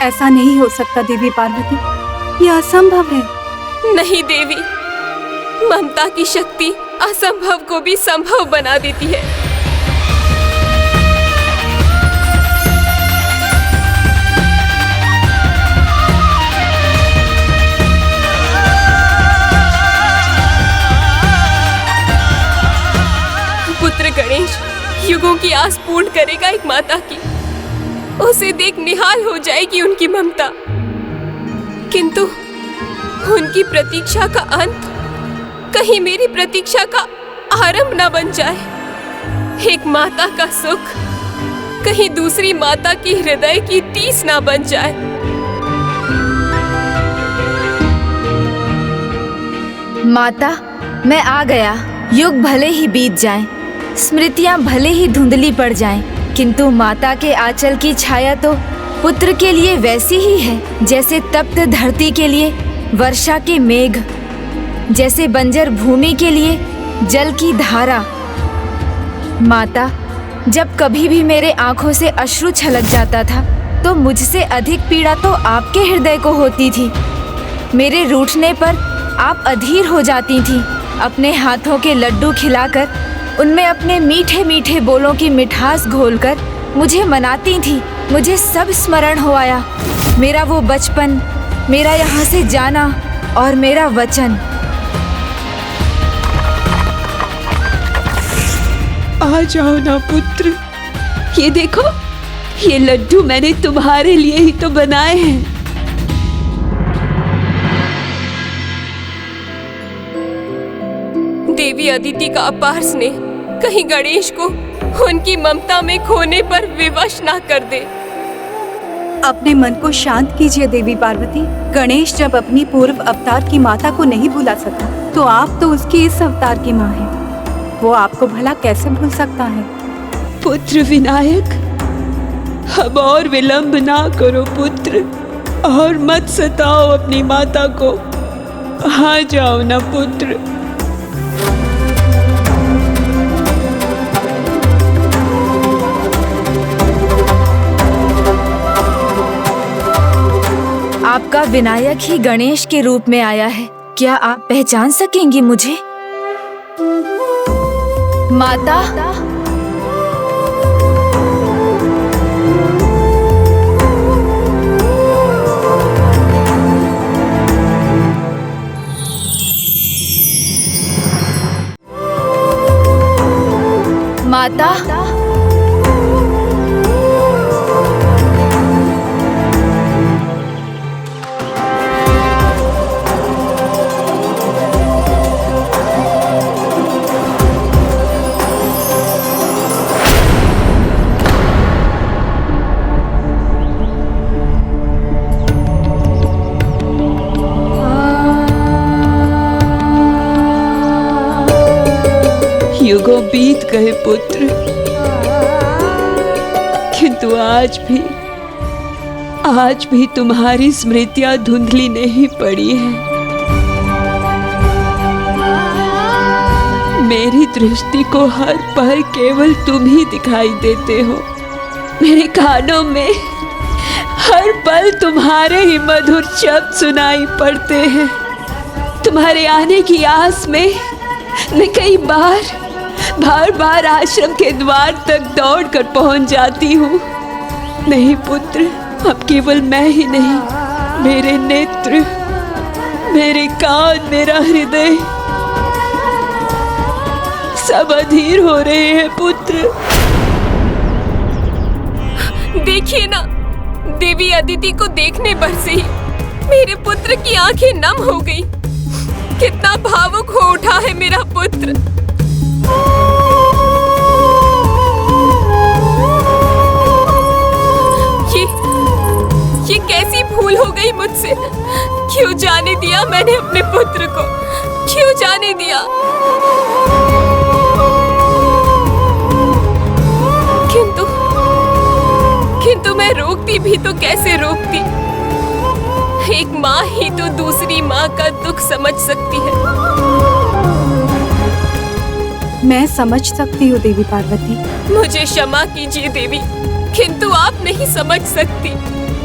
Speaker 12: ऐसा नहीं हो सकता देवी पार्वती, यह असंभव है।
Speaker 9: नहीं देवी, ममता की शक्ति असंभव को भी संभव बना देती है। पुत्र गणेश युगों की आस पूर्ण करेगा एक माता की। उसे देख निहाल हो जाएगी उनकी ममता, किंतु उनकी प्रतीक्षा का अंत कहीं मेरी प्रतीक्षा का आरंभ न बन जाए। एक माता का सुख कहीं दूसरी माता की हृदय की टीस न बन जाए।
Speaker 5: माता, मैं आ गया। युग भले ही बीत जाएं, स्मृतियां भले ही धुंधली पड़ जाएं, किंतु माता के आंचल की छाया तो पुत्र के लिए वैसी ही है जैसे तप्त धरती के लिए वर्षा के मेघ, जैसे बंजर भूमि के लिए जल की धारा। माता, जब कभी भी मेरे आंखों से अश्रु छलक जाता था तो मुझसे अधिक पीड़ा तो आपके हृदय को होती थी। मेरे रूठने पर आप अधीर हो जाती थी। अपने हाथों के लड्डू खिलाकर उनमें अपने मीठे मीठे बोलों की मिठास घोलकर मुझे मनाती थी। मुझे सब स्मरण हो आया, मेरा वो बचपन, मेरा यहाँ से जाना और मेरा वचन।
Speaker 16: आ जाओ ना पुत्र, ये देखो, ये लड्डू मैंने तुम्हारे लिए ही तो बनाए हैं।
Speaker 9: देवी अदिति का अपार स्नेह कहीं गणेश को उनकी ममता में खोने पर विवश ना कर दे।
Speaker 12: अपने मन को शांत कीजिए देवी पार्वती। गणेश जब अपनी पूर्व अवतार की माता को नहीं भुला सका, तो आप तो उसकी इस अवतार की माँ हैं। वो आपको भला कैसे भूल सकता है?
Speaker 16: पुत्र विनायक, अब और विलंब ना करो पुत्र। और मत सताओ अपनी माता को। आ जाओ ना पुत्र।
Speaker 5: आपका विनायक ही गणेश के रूप में आया है। क्या आप पहचान सकेंगी मुझे? माता, माता,
Speaker 16: युगों बीत गए पुत्र, किंतु आज भी तुम्हारी स्मृतियां धुंधली नहीं पड़ी है। मेरी दृष्टि को हर पल केवल तुम ही दिखाई देते हो। मेरे कानों में हर पल तुम्हारे ही मधुर शब्द सुनाई पड़ते हैं। तुम्हारे आने की आस में मैं कई बार आश्रम के द्वार तक दौड़कर पहुंच जाती हूँ। नहीं पुत्र, अब केवल मैं ही नहीं, मेरे नेत्र, मेरे कान, मेरा हृदय सब अधीर हो रहे हैं पुत्र।
Speaker 9: देखिए ना, देवी अदिति को देखने पर से ही मेरे पुत्र की आंखें नम हो गई। कितना भावुक हो उठा है मेरा पुत्र। ये कैसी भूल हो गई मुझसे? क्यों जाने दिया मैंने अपने पुत्र को? क्यों जाने दिया? किंतु मैं रोकती भी तो कैसे रोकती? एक माँ ही तो दूसरी माँ का दुख समझ सकती है।
Speaker 12: मैं समझ सकती हूँ देवी पार्वती।
Speaker 9: मुझे क्षमा कीजिए देवी, किंतु आप नहीं समझ सकती।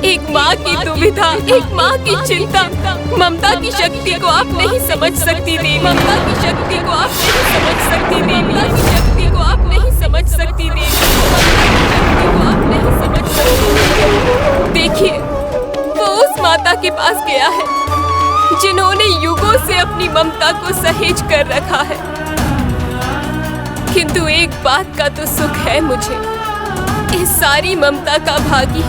Speaker 9: एक माँ की दुविधा, एक माँ की चिंता, ममता की शक्ति को आप नहीं समझ सकती देवी। ममता की शक्ति को आप नहीं समझ सकती देवी। ममता की शक्ति को आप नहीं समझ सकती देवी। शक्ति को आप नहीं समझ सकती। देखिए, वो उस माता के पास गया है जिन्होंने युगों से अपनी ममता को सहेज कर रखा है। किंतु एक बात का तो सुख है मुझे, इस सारी ममता का भागी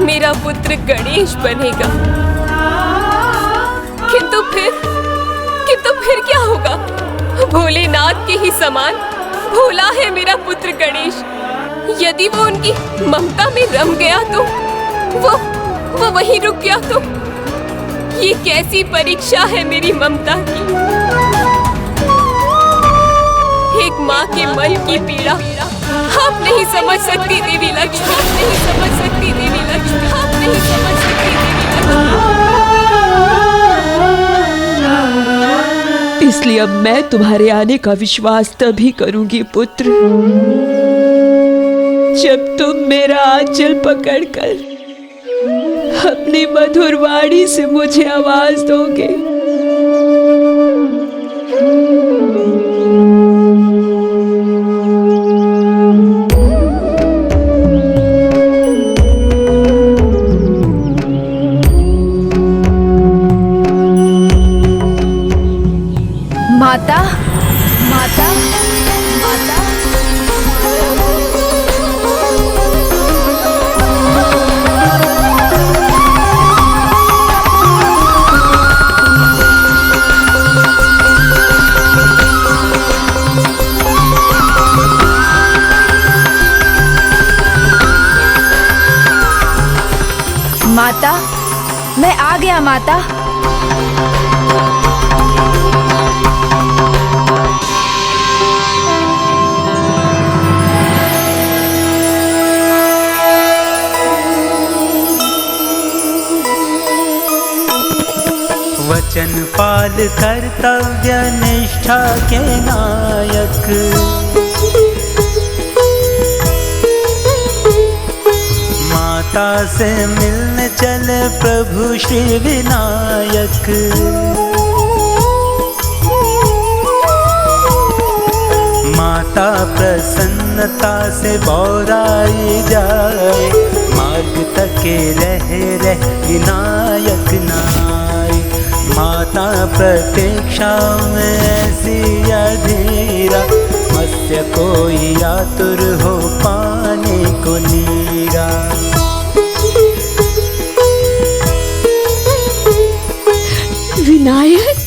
Speaker 9: मेरा पुत्र गणेश बनेगा। किंतु फिर क्या होगा? भोलेनाथ के ही समान भोला है मेरा पुत्र गणेश। यदि वो उनकी ममता में रम गया तो वो वहीं रुक गया तो ये कैसी परीक्षा है मेरी ममता की। एक माँ के मन की पीड़ा आप नहीं समझ सकती देवी लक्ष्मी। आप नहीं समझ सकती देवी लक्ष्मी। आप नहीं समझ सकती देवी लक्ष्मी।
Speaker 16: इसलिए अब मैं तुम्हारे आने का विश्वास तभी करूंगी पुत्र, जब तुम मेरा आंचल पकड़कर अपनी मधुर वाणी से मुझे आवाज दोगे।
Speaker 5: माता, माता, माता। माता, मैं आ गया माता।
Speaker 18: वचन पाल कर्तव्य निष्ठा के नायक। माता से मिलने चले प्रभु श्री विनायक। माता प्रसन्नता से बौराई जाए, मार्ग तके रह विनायक नाय। माता प्रतीक्षा में ऐसी अधीरा, मत्स्य कोई आतुर हो पाने को नीरा।
Speaker 16: विनायक,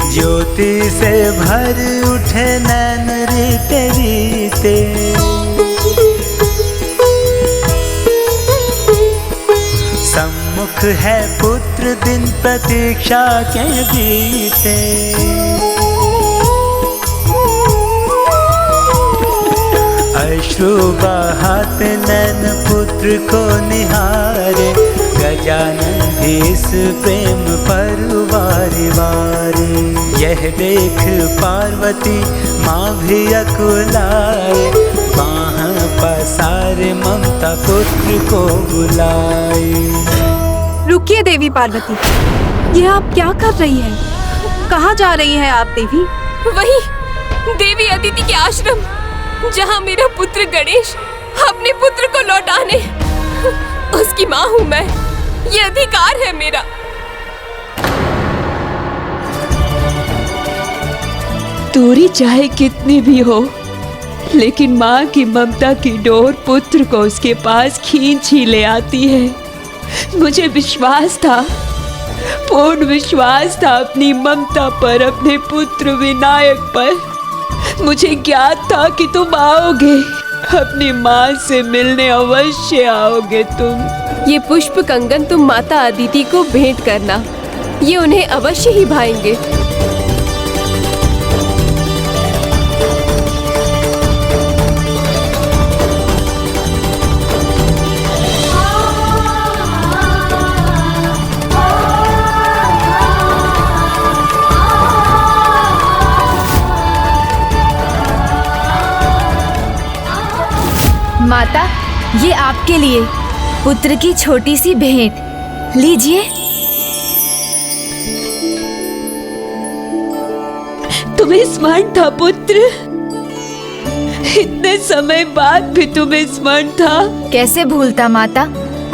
Speaker 18: ज्योति से भर उठे नैन रीते रीते। सम्मुख है पुत्र दिन प्रतीक्षा के बीते। अश्रु बहाते नैन पुत्र को निहारे, गजानन भी इस प्रेम पर वारे वारे। यह देख पार्वती माँ भी अकुलाए, बाह पसारे ममता पुत्र को बुलाए।
Speaker 12: रुकिए देवी पार्वती, ये आप क्या कर रही हैं? कहाँ जा रही हैं आप देवी?
Speaker 9: वही देवी अदिति के आश्रम, जहाँ मेरा पुत्र गणेश अपने पुत्र को लौटाने। उसकी माँ हूँ मैं, ये अधिकार है मेरा।
Speaker 16: दूरी चाहे कितनी भी हो, लेकिन माँ की ममता की डोर पुत्र को उसके पास खींच ही ले आती है। मुझे विश्वास था, पूर्ण विश्वास था अपनी ममता पर, अपने पुत्र विनायक पर। मुझे ज्ञात था कि तुम आओगे, अपनी माँ से मिलने अवश्य आओगे तुम।
Speaker 9: ये पुष्प कंगन तुम माता अदिति को भेंट करना, ये उन्हें अवश्य ही भाएंगे।
Speaker 5: माता, ये आपके लिए पुत्र की छोटी सी भेंट लीजिए।
Speaker 16: तुम्हें स्मरण था पुत्र? इतने समय बाद भी तुम्हें स्मरण था?
Speaker 5: कैसे भूलता माता,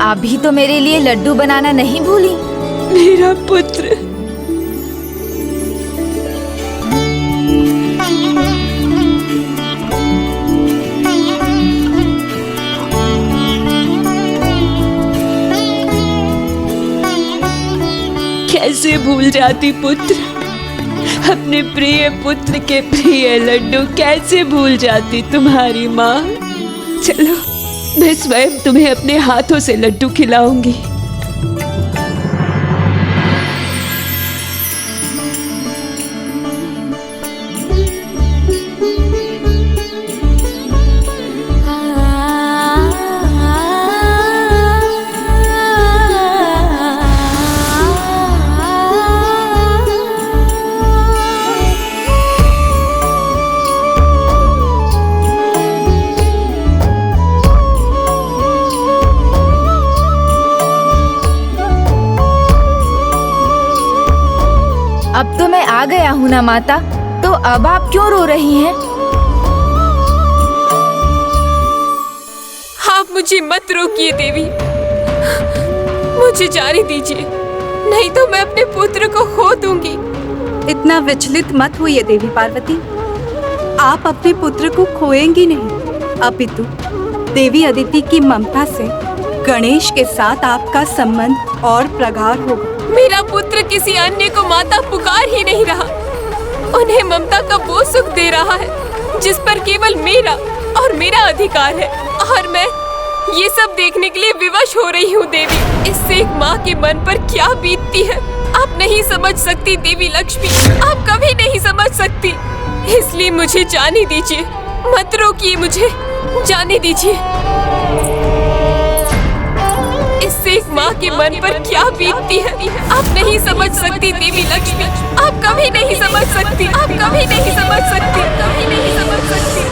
Speaker 5: आप भी तो मेरे लिए लड्डू बनाना नहीं भूली।
Speaker 16: मेरा पुत्र, कैसे भूल जाती पुत्र, अपने प्रिय पुत्र के प्रिय लड्डू कैसे भूल जाती तुम्हारी माँ। चलो, मैं स्वयं तुम्हें अपने हाथों से लड्डू खिलाऊंगी।
Speaker 5: अब तो मैं आ गया हूँ ना माता, तो अब आप क्यों रो रही हैं?
Speaker 9: आप मुझे मत रोकिए देवी, मुझे जाने दीजिए, नहीं तो मैं अपने पुत्र को खो दूंगी।
Speaker 12: इतना विचलित मत होइए देवी पार्वती, आप अपने पुत्र को खोएंगी नहीं, अपितु देवी अदिति की ममता से गणेश के साथ आपका संबंध और प्रगाढ़ होगा।
Speaker 9: मेरा पुत्र किसी अन्य को माता पुकार ही नहीं रहा, उन्हें ममता का वो सुख दे रहा है जिस पर केवल मेरा और मेरा अधिकार है, और मैं ये सब देखने के लिए विवश हो रही हूँ देवी। इससे एक माँ के मन पर क्या बीतती है आप नहीं समझ सकती देवी लक्ष्मी, आप कभी नहीं समझ सकती। इसलिए मुझे जाने दीजिए, मत रोकिए मुझे, जाने दीजिए। इससे एक माँ के मन पर क्या बीतती है आप नहीं समझ सकती देवी लक्ष्मी, आप कभी नहीं समझ सकती, आप कभी नहीं समझ सकती, कभी नहीं समझ सकती।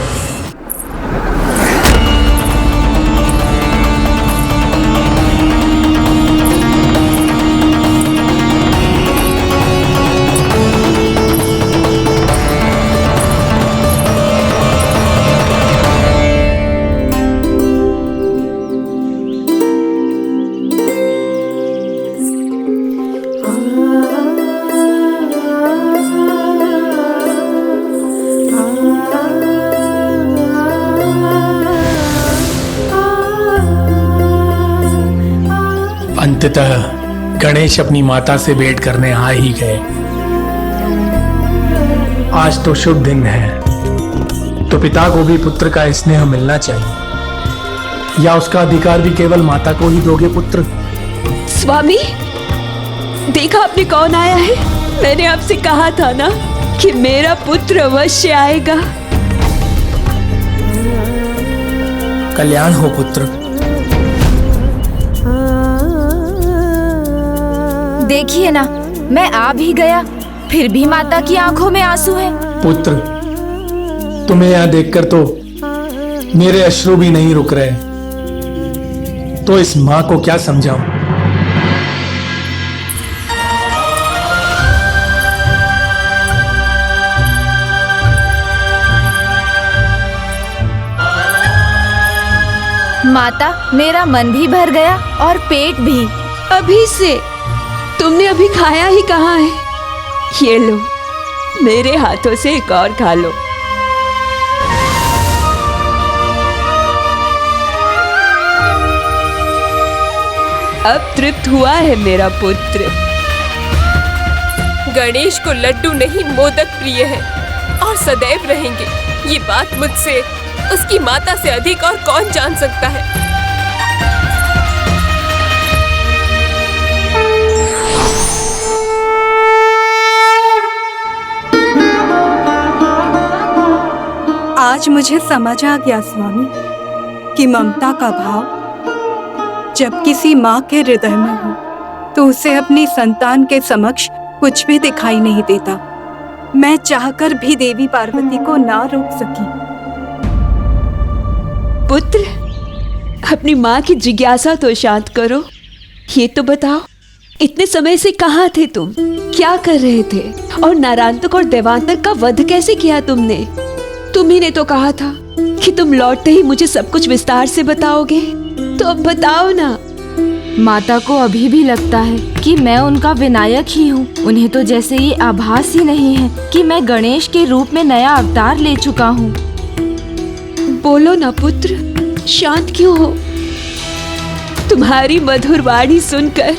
Speaker 15: अंततः गणेश अपनी माता से भेंट करने आ ही गए। आज तो शुभ दिन है, तो पिता को भी पुत्र का स्नेह मिलना चाहिए, या उसका अधिकार भी केवल माता को ही दोगे पुत्र?
Speaker 16: स्वामी, देखा आपने कौन आया है? मैंने आपसे कहा था ना कि मेरा पुत्र अवश्य आएगा।
Speaker 15: कल्याण हो पुत्र।
Speaker 5: देखिए ना, मैं आ भी गया, फिर भी माता की आंखों में आंसू है।
Speaker 15: पुत्र, तुम्हें यहाँ देखकर तो मेरे अश्रु भी नहीं रुक रहे, तो इस माँ को क्या समझाऊं?
Speaker 5: माता, मेरा मन भी भर गया और पेट भी।
Speaker 16: अभी से? तुमने अभी खाया ही कहाँ है? ये लो, मेरे हाथों से एक और खा लो। अब तृप्त हुआ है मेरा पुत्र।
Speaker 9: गणेश को लड्डू नहीं मोदक प्रिय है और सदैव रहेंगे। ये बात मुझसे, उसकी माता से अधिक और कौन जान सकता है।
Speaker 12: आज मुझे समझ आ गया स्वामी कि ममता का भाव जब किसी माँ के हृदय में हो तो उसे अपनी संतान के समक्ष कुछ भी दिखाई नहीं देता। मैं चाहकर भी देवी पार्वती को ना रोक सकी।
Speaker 16: पुत्र, अपनी माँ की जिज्ञासा तो शांत करो। ये तो बताओ, इतने समय से कहाँ थे तुम? क्या कर रहे थे? और नारायणतक और देवांतक का वध कैसे किया तुमने? तुम्ही ने तो कहा था कि तुम लौटते ही मुझे सब कुछ विस्तार से बताओगे, तो अब बताओ ना।
Speaker 5: माता को अभी भी लगता है कि मैं उनका विनायक ही हूँ। उन्हें तो जैसे ये आभास ही नहीं है कि मैं गणेश के रूप में नया अवतार ले चुका हूँ।
Speaker 16: बोलो ना पुत्र, शांत क्यों हो? तुम्हारी मधुर वाणी सुनकर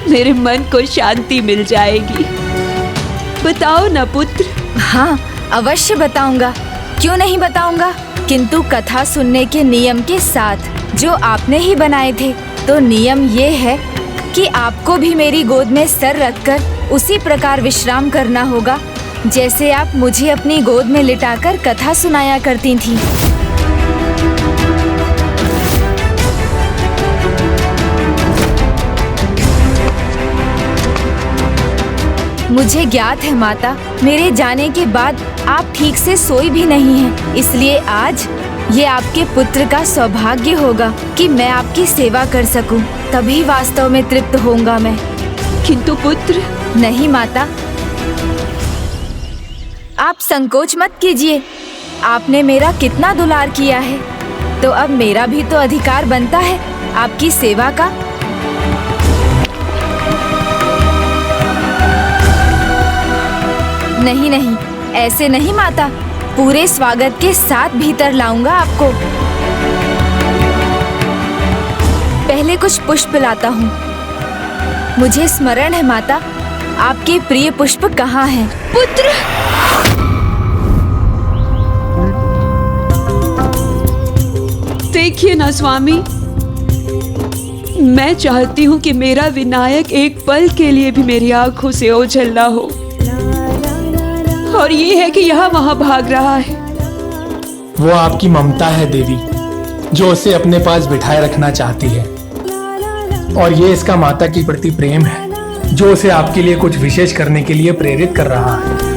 Speaker 16: मेरे मन को शांति मिल जाएगी। बताओ ना पुत्र।
Speaker 5: हाँ, अवश्य बताऊंगा, क्यों नहीं बताऊंगा, किंतु कथा सुनने के नियम के साथ जो आपने ही बनाए थे। तो नियम ये है कि आपको भी मेरी गोद में सर रखकर उसी प्रकार विश्राम करना होगा जैसे आप मुझे अपनी गोद में लिटाकर कथा सुनाया करती थीं। मुझे ज्ञात है माता, मेरे जाने के बाद आप ठीक से सोई भी नहीं हैं, इसलिए आज ये आपके पुत्र का सौभाग्य होगा कि मैं आपकी सेवा कर सकूं, तभी वास्तव में तृप्त होऊंगा मैं।
Speaker 16: किंतु पुत्र।
Speaker 5: नहीं माता, आप संकोच मत कीजिए। आपने मेरा कितना दुलार किया है, तो अब मेरा भी तो अधिकार बनता है आपकी सेवा का। नहीं नहीं, ऐसे नहीं माता, पूरे स्वागत के साथ भीतर लाऊंगा आपको। पहले कुछ पुष्प लाता हूँ। मुझे स्मरण है माता, आपके प्रिय पुष्प कहाँ हैं?
Speaker 16: पुत्र! देखिए ना स्वामी, मैं चाहती हूँ कि मेरा विनायक एक पल के लिए भी मेरी आंखों से ओझल ना हो। और ये है कि यहाँ वहाँ भाग रहा है।
Speaker 15: वो आपकी ममता है देवी, जो उसे अपने पास बिठाए रखना चाहती है। और ये इसका माता के प्रति प्रेम है, जो उसे आपके लिए कुछ विशेष करने के लिए प्रेरित कर रहा है।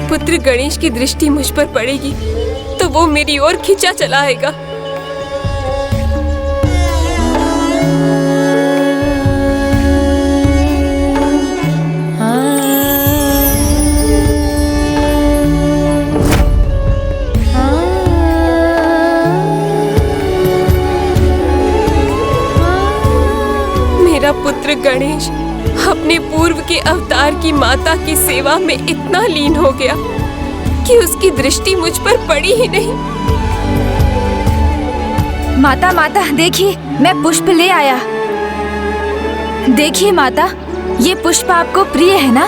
Speaker 20: पुत्र गणेश की दृष्टि मुझ पर पड़ेगी तो वो मेरी ओर खींचा चला आएगा। मेरा पुत्र गणेश अपने पूर्व के अवतार की माता की सेवा में इतना लीन हो गया कि उसकी दृष्टि मुझ पर पड़ी ही नहीं।
Speaker 5: माता माता देखिए, मैं पुष्प ले आया। देखिए माता, ये पुष्प आपको प्रिय है ना?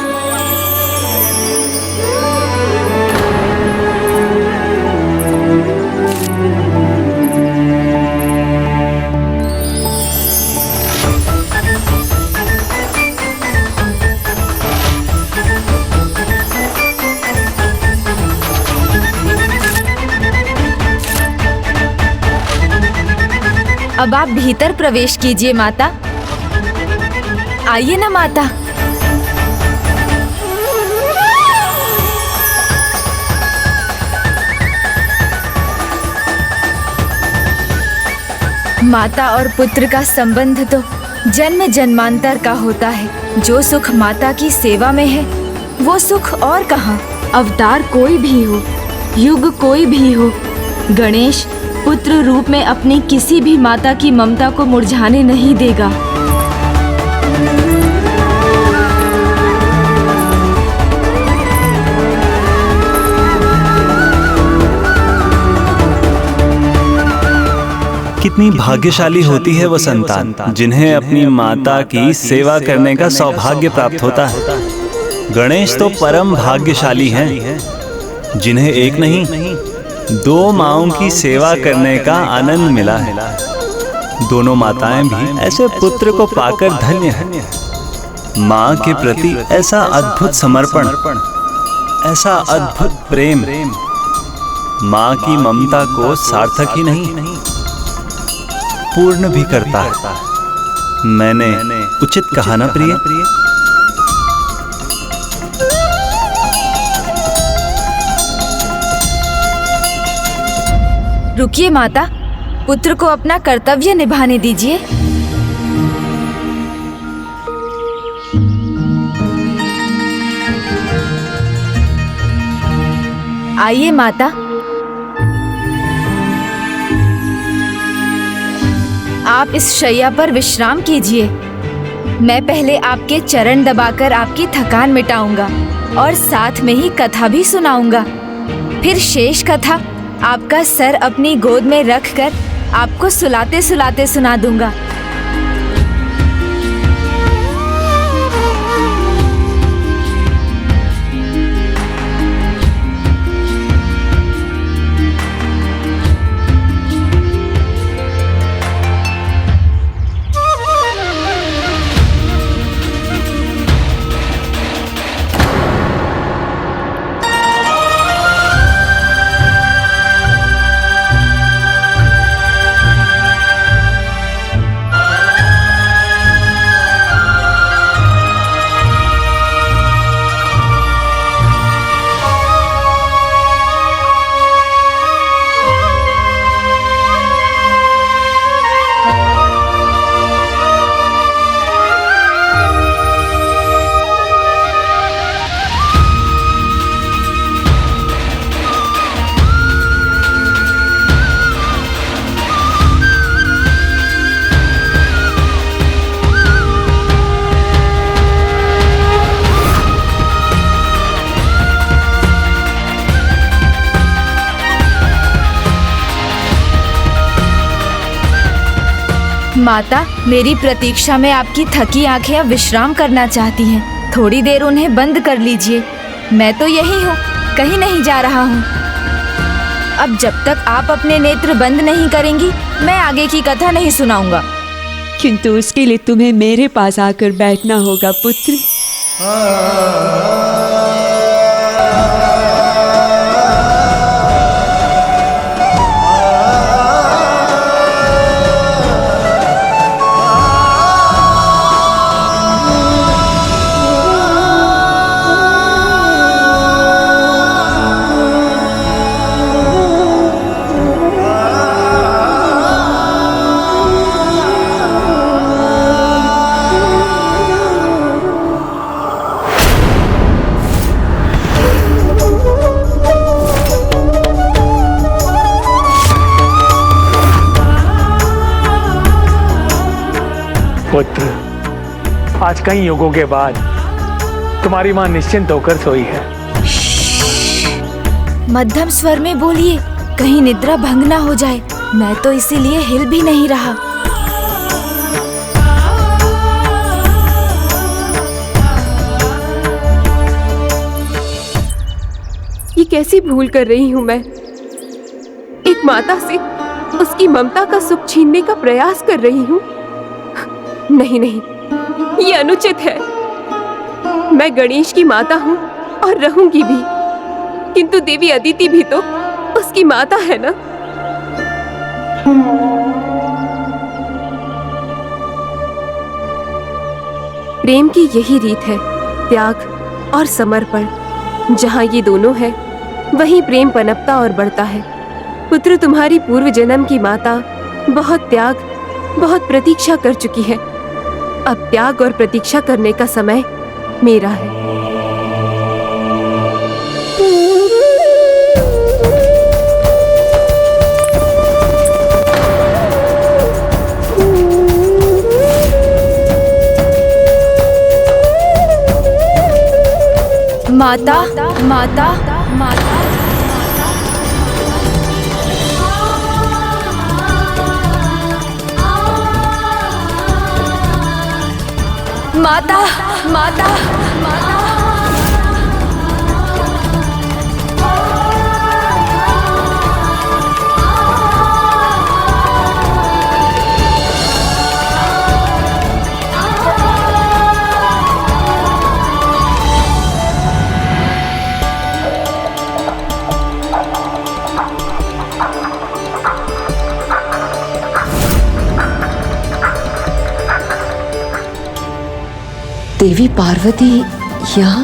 Speaker 5: अब आप भीतर प्रवेश कीजिए माता। आइए ना माता। माता और पुत्र का संबंध तो जन्म जन्मांतर का होता है। जो सुख माता की सेवा में है वो सुख और कहाँ। अवतार कोई भी हो, युग कोई भी हो, गणेश पुत्र रूप में अपनी किसी भी माता की ममता को मुरझाने नहीं देगा।
Speaker 21: कितनी भाग्यशाली होती है वो संतान जिन्हें अपनी माता की सेवा करने का सौभाग्य प्राप्त होता है। गणेश तो परम भाग्यशाली हैं, जिन्हें एक नहीं दो माँओं की सेवा करने का आनंद मिला है। दोनों माताएं भी ऐसे पुत्र को पाकर धन्य हैं। माँ के प्रति ऐसा अद्भुत समर्पण, ऐसा अद्भुत प्रेम माँ की ममता को सार्थक ही नहीं पूर्ण भी करता है। मैंने उचित कहा ना प्रिय?
Speaker 5: रुकिए माता, पुत्र को अपना कर्तव्य निभाने दीजिए। आइए माता। आप इस शैया पर विश्राम कीजिए। मैं पहले आपके चरण दबाकर आपकी थकान मिटाऊंगा और साथ में ही कथा भी सुनाऊंगा। फिर शेष कथा आपका सर अपनी गोद में रखकर आपको सुलाते सुलाते सुना दूंगा। माता, मेरी प्रतीक्षा में आपकी थकी आंखें अब विश्राम करना चाहती हैं। थोड़ी देर उन्हें बंद कर लीजिए। मैं तो यही हूँ, कहीं नहीं जा रहा हूँ। अब जब तक आप अपने नेत्र बंद नहीं करेंगी, मैं आगे की कथा नहीं सुनाऊंगा।
Speaker 16: किंतु उसके लिए तुम्हें मेरे पास आकर बैठना होगा पुत्र।
Speaker 15: पुत्र, आज कई युगों के बाद तुम्हारी मां निश्चिंत होकर सोई है।
Speaker 5: मध्यम स्वर में बोलिए, कहीं निद्रा भंग ना हो जाए। मैं तो इसीलिए हिल भी नहीं रहा।
Speaker 20: ये कैसी भूल कर रही हूँ मैं? एक माता से उसकी ममता का सुख छीनने का प्रयास कर रही हूँ। नहीं नहीं, ये अनुचित है। मैं गणेश की माता हूँ और रहूंगी भी, किंतु देवी अदिति भी तो उसकी माता है ना। प्रेम की यही रीत है, त्याग और समर्पण। जहाँ ये दोनों है, वहीं प्रेम पनपता और बढ़ता है। पुत्र, तुम्हारी पूर्व जन्म की माता बहुत त्याग, बहुत प्रतीक्षा कर चुकी है। अब त्याग और प्रतीक्षा करने का समय मेरा है।
Speaker 5: माता, माता, माता। माता, माता, माता।
Speaker 9: देवी पार्वती यहाँ,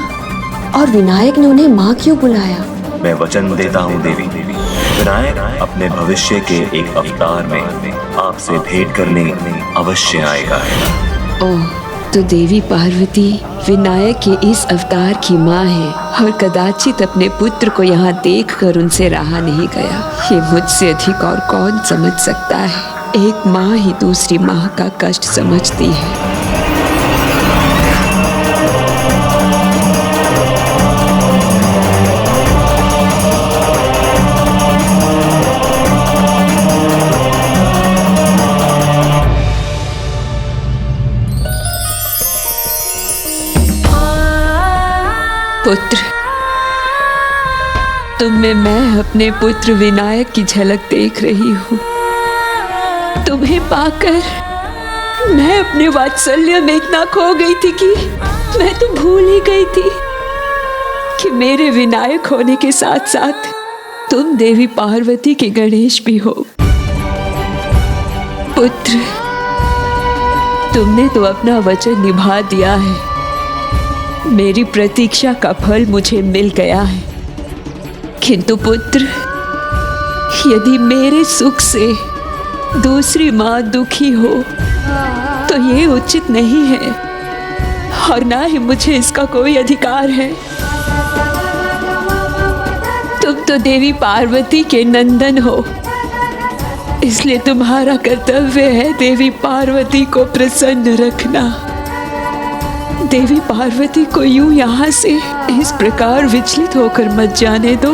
Speaker 9: और विनायक ने उन्हें माँ क्यों बुलाया?
Speaker 10: मैं वचन देता हूँ देवी, विनायक अपने भविष्य के एक अवतार में आपसे भेंट करने अवश्य आएगा।
Speaker 16: ओह, तो देवी पार्वती विनायक के इस अवतार की माँ है और कदाचित अपने पुत्र को यहाँ देखकर उनसे रहा नहीं गया। ये मुझसे अधिक और कौन समझ सकता है? एक माँ ही दूसरी माँ का कष्ट समझती है। पुत्र, तुम में मैं अपने पुत्र विनायक की झलक देख रही हूँ। तुम्हें पाकर मैं अपने वात्सल्य में इतना खो गई थी कि मैं तो भूल ही गई थी कि मेरे विनायक होने के साथ साथ तुम देवी पार्वती के गणेश भी हो। पुत्र, तुमने तो अपना वचन निभा दिया है। मेरी प्रतीक्षा का फल मुझे मिल गया है। किंतु पुत्र, यदि मेरे सुख से दूसरी माँ दुखी हो तो ये उचित नहीं है और ना ही मुझे इसका कोई अधिकार है। तुम तो देवी पार्वती के नंदन हो, इसलिए तुम्हारा कर्तव्य है देवी पार्वती को प्रसन्न रखना। देवी पार्वती को यूं यहाँ से इस प्रकार विचलित होकर मत जाने दो।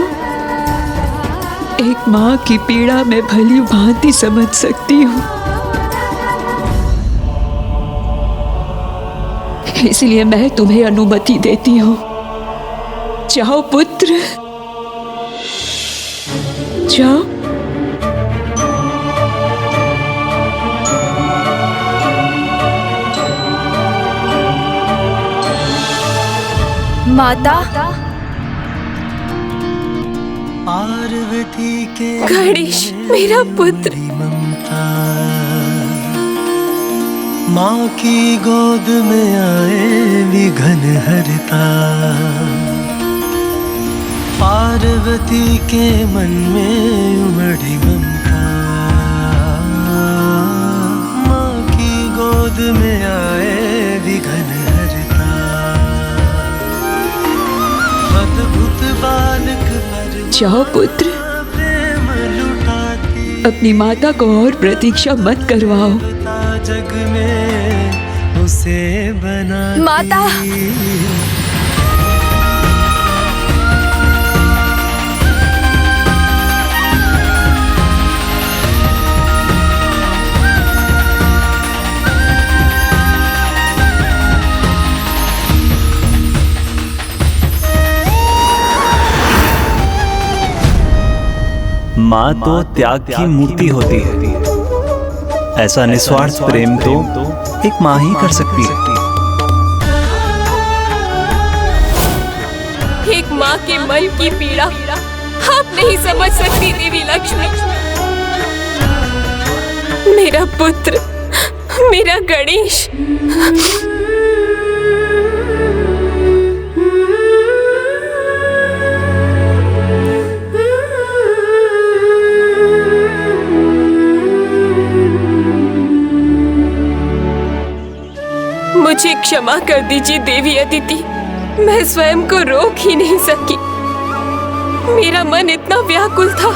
Speaker 16: एक माँ की पीड़ा मैं भली भांति समझ सकती हूँ, इसलिए मैं तुम्हें अनुमति देती हूँ। जाओ पुत्र, जाओ।
Speaker 5: माता,
Speaker 18: पार्वती के
Speaker 20: गणेश मेरा पुत्र,
Speaker 18: माँ की गोद में आए विघन हरता। पार्वती के मन में उमड़ी ममता, माँ की गोद में आए विघन हरता। अद्भुत बालक पर
Speaker 16: जाओ पुत्र, अपनी माता को और प्रतीक्षा मत करवाओ।
Speaker 18: जग में उसे बना
Speaker 5: माता,
Speaker 21: माँ तो त्याग की मूर्ति होती है। ऐसा निस्वार्थ प्रेम तो एक माँ ही कर सकती है।
Speaker 20: एक माँ के मन की पीड़ा आप नहीं समझ सकती देवी लक्ष्मी। मेरा पुत्र, मेरा गणेश, मुझे क्षमा कर दीजिए देवी अदिति, मैं स्वयं को रोक ही नहीं सकी। मेरा मन इतना व्याकुल था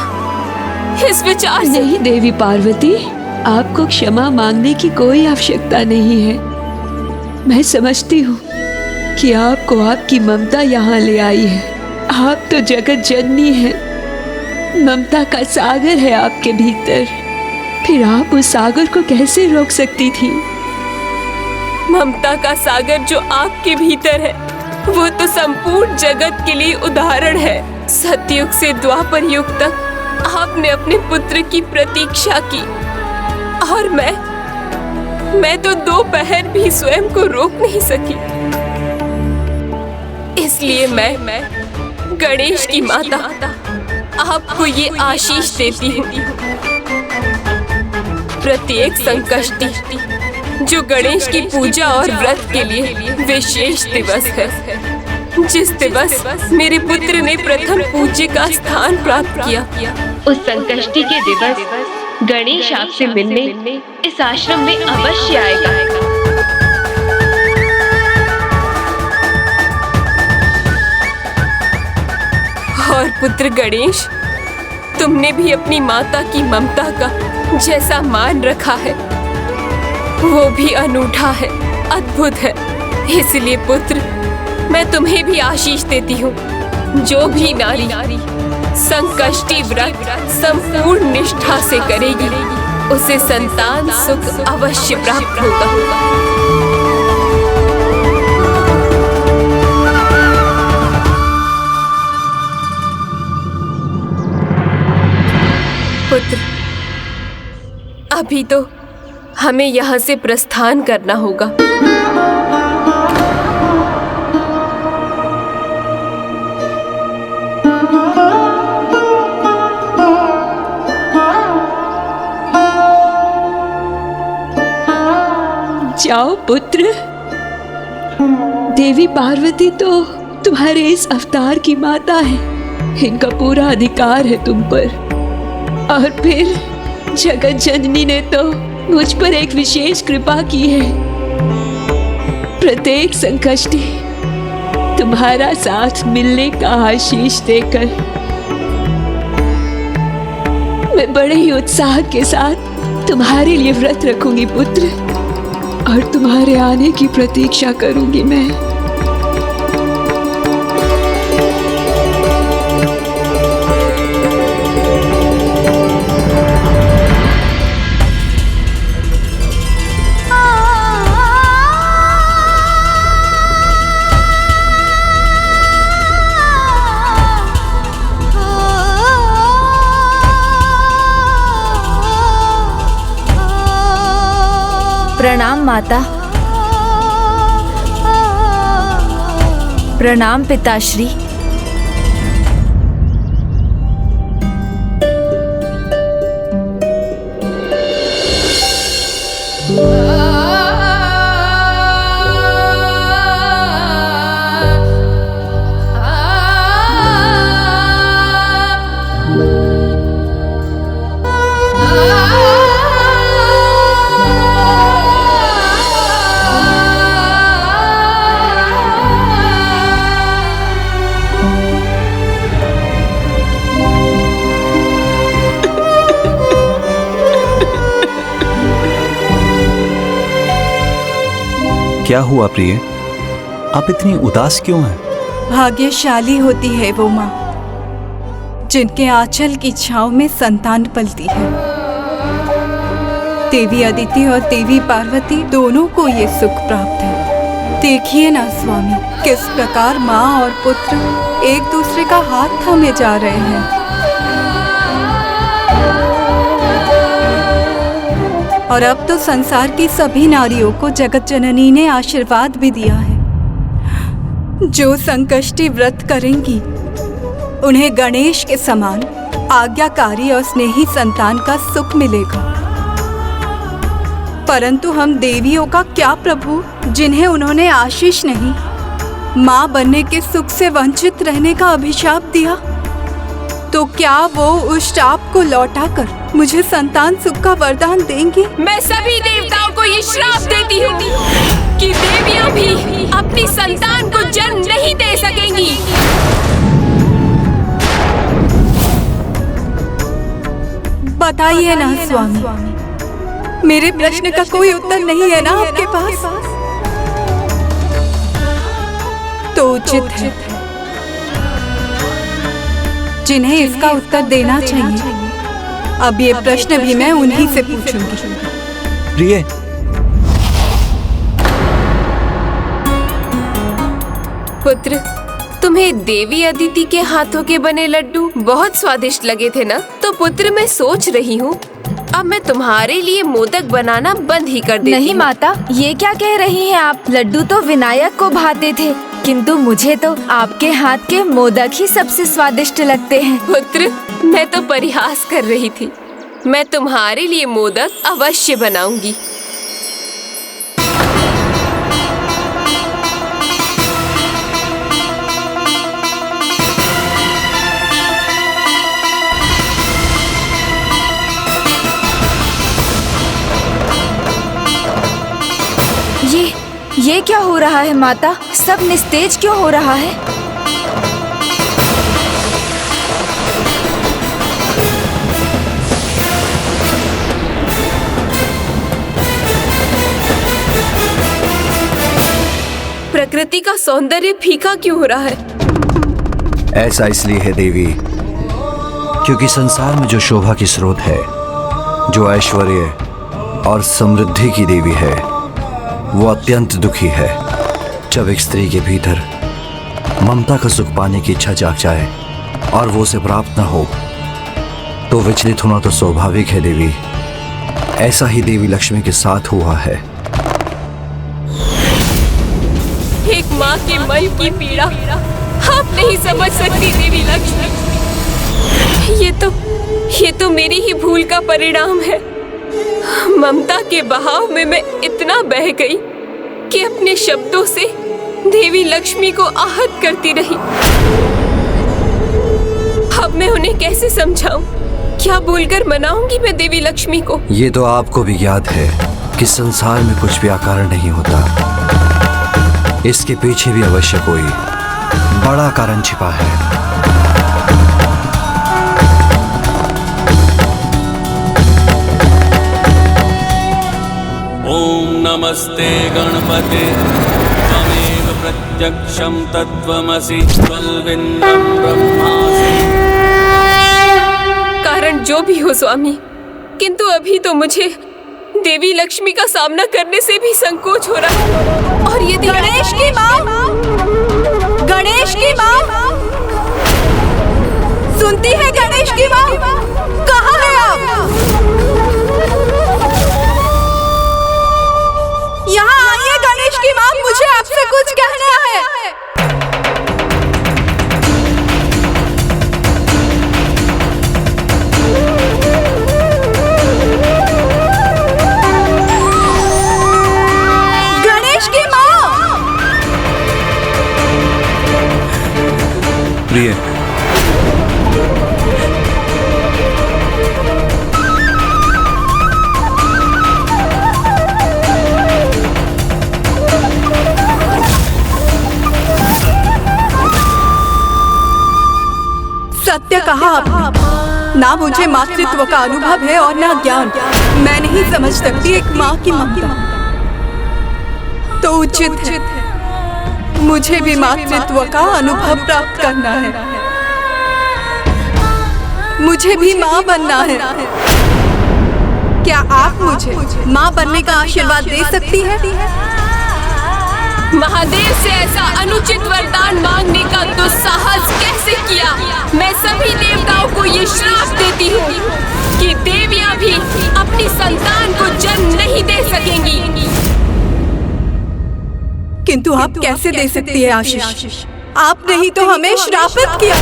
Speaker 20: इस विचार से।
Speaker 16: नहीं देवी पार्वती, आपको क्षमा मांगने की कोई आवश्यकता नहीं है। मैं समझती हूँ कि आपको आपकी ममता यहाँ ले आई है। आप तो जगत जननी है, ममता का सागर है आपके भीतर। फिर आप उस सागर को कैसे रोक सकती थी?
Speaker 20: ममता का सागर जो आपके भीतर है वो तो संपूर्ण जगत के लिए उदाहरण है। सतयुग से द्वापर युग तक आपने अपने पुत्र की प्रतीक्षा की और मैं तो दोपहर भी स्वयं को रोक नहीं सकी। इसलिए मैं गणेश की माता आपको ये आशीष देती हूँ। प्रत्येक संकष्टी जो गणेश की पूजा और व्रत के लिए विशेष दिवस है, जिस दिवस मेरे पुत्र ने प्रथम पूज्य का स्थान प्राप्त किया, उस संकष्टी के दिवस गणेश आपसे मिलने इस आश्रम में अवश्य आएगा। और पुत्र गणेश, तुमने भी अपनी माता की ममता का जैसा मान रखा है वो भी अनूठा है, अद्भुत है। इसलिए पुत्र, मैं तुम्हें भी आशीष देती हूँ। जो भी नारी संकष्टी व्रत संपूर्ण निष्ठा से करेगी उसे संतान सुख अवश्य प्राप्त होगा। पुत्र, अभी तो हमें यहाँ से प्रस्थान करना होगा।
Speaker 16: जाओ पुत्र, देवी पार्वती तो तुम्हारे इस अवतार की माता है। इनका पूरा अधिकार है तुम पर। और फिर जगत जननी ने तो मुझ पर एक विशेष कृपा की है। प्रत्येक संकष्टी तुम्हारा साथ मिलने का आशीष देकर मैं बड़े ही उत्साह के साथ तुम्हारे लिए व्रत रखूंगी पुत्र, और तुम्हारे आने की प्रतीक्षा करूंगी मैं।
Speaker 5: प्रणाम माता। प्रणाम पिताश्री।
Speaker 21: क्या हुआ प्रिय? आप इतनी उदास क्यों हैं?
Speaker 12: भाग्यशाली होती है वो माँ जिनके आंचल की छांव में संतान पलती है। देवी अदिति और देवी पार्वती दोनों को ये सुख प्राप्त है। देखिए ना स्वामी, किस प्रकार माँ और पुत्र एक दूसरे का हाथ थामे जा रहे हैं। और अब तो संसार की सभी नारियों को जगत जननी ने आशीर्वाद भी दिया है। जो संकष्टी व्रत करेंगी उन्हें गणेश के समान आज्ञाकारी और स्नेही संतान का सुख मिलेगा। परंतु हम देवियों का क्या प्रभु, जिन्हें उन्होंने आशीष नहीं, माँ बनने के सुख से वंचित रहने का अभिशाप दिया, तो क्या वो उस शाप को लौटाकर मुझे संतान सुख का वरदान देंगे?
Speaker 20: मैं सभी देवताओं को ये श्राप देती हूँ कि देवियाँ भी अपनी संतान को जन्म नहीं दे सकेंगी।
Speaker 12: बताइए ना स्वामी, मेरे प्रश्न का कोई उत्तर नहीं है ना आपके पास? तो उचित है, जिन्हें इसका उत्तर देना चाहिए। अब ये प्रश्न भी मैं उन्हीं से पूछूंगी।
Speaker 21: प्रिय,
Speaker 20: पुत्र, तुम्हें देवी अदिति के हाथों के बने लड्डू बहुत स्वादिष्ट लगे थे ना? तो पुत्र, मैं सोच रही हूँ अब मैं तुम्हारे लिए मोदक बनाना बंद ही कर देती हूँ।
Speaker 5: नहीं माता, ये क्या कह रही हैं आप? लड्डू तो विनायक को भाते थे, किंतु मुझे तो आपके हाथ के मोदक ही सबसे स्वादिष्ट लगते हैं।
Speaker 20: पुत्र, मैं तो परिहास कर रही थी। मैं तुम्हारे लिए मोदक अवश्य बनाऊंगी।
Speaker 5: ये क्या हो रहा है माता? सब निस्तेज क्यों हो रहा है?
Speaker 20: प्रकृति का सौंदर्य फीका क्यों हो रहा है?
Speaker 13: ऐसा इसलिए है देवी, क्योंकि संसार में जो शोभा की स्रोत है, जो ऐश्वर्य और समृद्धि की देवी है, वो अत्यंत दुखी है। जब एक स्त्री के भीतर ममता का सुख पाने की इच्छा जाग जाए और वो उसे प्राप्त न हो, तो विचलित होना तो स्वाभाविक है देवी। ऐसा ही देवी लक्ष्मी के साथ हुआ है।
Speaker 20: एक माँ के मन की पीड़ा आप नहीं समझ सकती देवी लक्ष्मी। ये तो मेरी ही भूल का परिणाम है। ममता के बहाव में मैं इतना बह गई कि अपने शब्दों से देवी लक्ष्मी को आहत करती रही। अब मैं उन्हें कैसे समझाऊं? क्या बोलकर मनाऊंगी मैं देवी लक्ष्मी को?
Speaker 13: ये तो आपको भी याद है कि संसार में कुछ भी अकारण नहीं होता। इसके पीछे भी अवश्य कोई बड़ा कारण छिपा है।
Speaker 11: ओम नमस्ते गणपते त्वमेव प्रत्यक्षं तत्त्वमसि त्वल्विन्दं ब्रह्मासि।
Speaker 20: कारण जो भी हो स्वामी, किंतु अभी तो मुझे देवी लक्ष्मी का सामना करने से भी संकोच हो रहा है। और ये
Speaker 12: गणेश की माँ, गणेश की माँ, सुनती है गणेश की माँ? कहाँ है आप?
Speaker 21: प्रिय।
Speaker 1: सत्य कहा आपने। ना मुझे मातृत्व का अनुभव है और ना ज्ञान। मैं नहीं समझ सकती एक माँ की ममता। तो उचित है मुझे भी मातृत्व का अनुभव प्राप्त करना है। मुझे भी माँ बनना है। क्या आप मुझे माँ बनने का आशीर्वाद दे सकती हैं?
Speaker 9: महादेव से ऐसा अनुचित वरदान मांगने का दुस्साहस कैसे किया? मैं सभी देवताओं को ये श्राप देती हूँ कि देवियाँ भी अपनी संतान को जन्म नहीं दे सकेंगी।
Speaker 1: किंतु आप कैसे दे सकती है आशीष? आपने ही तो हमें श्रापित किया।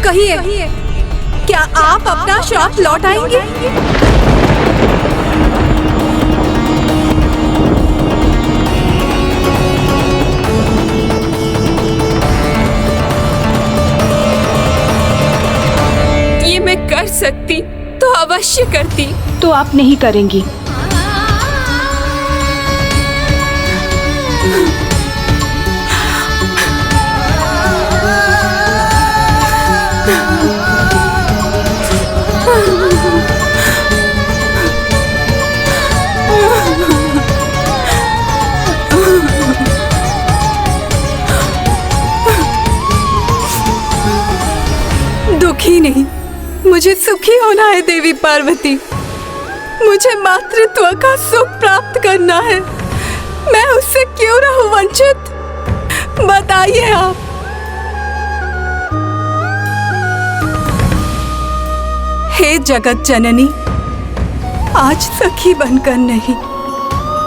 Speaker 1: कहिए, क्या आप अपना श्राप लौटाएंगे?
Speaker 9: ये मैं कर सकती तो अवश्य करती।
Speaker 6: तो आप नहीं करेंगी।
Speaker 1: दुखी नहीं, मुझे सुखी होना है देवी पार्वती। मुझे मातृत्व का सुख प्राप्त करना है। मैं उससे क्यों रहूं वंचित? बताइए आप। हे जगत जननी, आज सखी बनकर नहीं,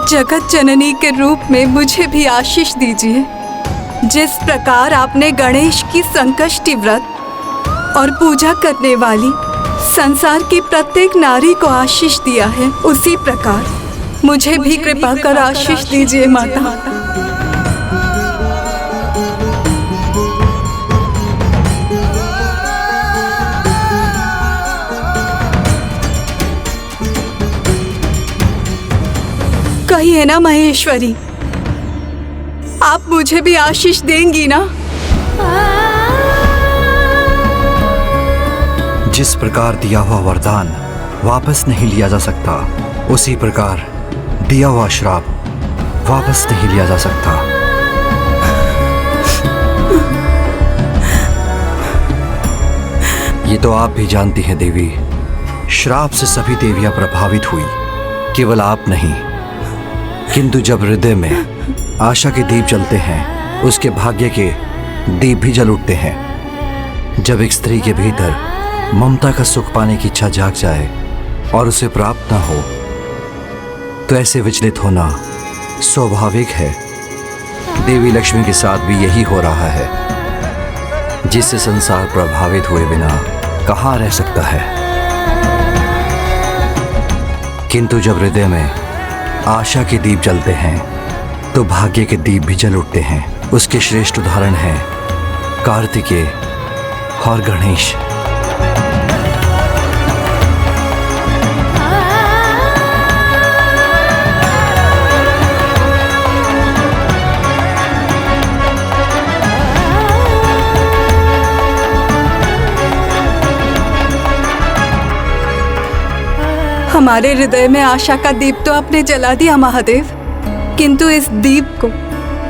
Speaker 1: जगत जननी के रूप में मुझे भी आशीष दीजिए। जिस प्रकार आपने गणेश की संकष्टी व्रत और पूजा करने वाली संसार की प्रत्येक नारी को आशीष दिया है, उसी प्रकार मुझे भी कृपा कर आशीष दीजिए माता। कहिए ना महेश्वरी, आप मुझे भी आशीष देंगी ना?
Speaker 13: जिस प्रकार दिया हुआ वरदान वापस नहीं लिया जा सकता, उसी प्रकार दिया हुआ श्राप वापस नहीं लिया जा सकता। ये तो आप भी जानती हैं देवी, श्राप से सभी देवियां प्रभावित हुई, केवल आप नहीं। किंतु जब हृदय में आशा के दीप जलते हैं, उसके भाग्य के दीप भी जल उठते हैं। जब एक स्त्री के भीतर ममता का सुख पाने की इच्छा जाग जाए और उसे प्राप्त न हो, तो ऐसे विचलित होना स्वाभाविक है। देवी लक्ष्मी के साथ भी यही हो रहा है, जिससे संसार प्रभावित हुए बिना कहाँ रह सकता है। किंतु जब हृदय में आशा के दीप जलते हैं, तो भाग्य के दीप भी जल उठते हैं। उसके श्रेष्ठ उदाहरण हैं कार्तिकेय और गणेश।
Speaker 1: हमारे हृदय में आशा का दीप तो आपने जला दिया महादेव, किंतु इस दीप को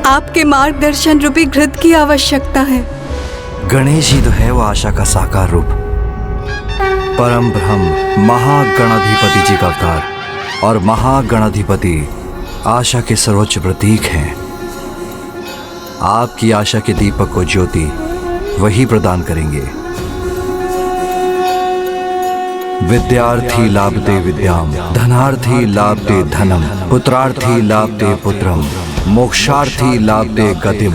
Speaker 1: आपके मार्गदर्शन रूपी घृत की आवश्यकता है।
Speaker 13: गणेश ही तो है वो आशा का साकार रूप, परम ब्रह्म महागणाधिपति जी का अवतार, और महागणाधिपति आशा के सर्वोच्च प्रतीक हैं। आपकी आशा के दीपक को ज्योति वही प्रदान करेंगे। विद्यार्थी लाभते विद्याम, धनार्थी लाभते धनम, पुत्रार्थी लाभते पुत्रम, मोक्षार्थी लाभते गतिम।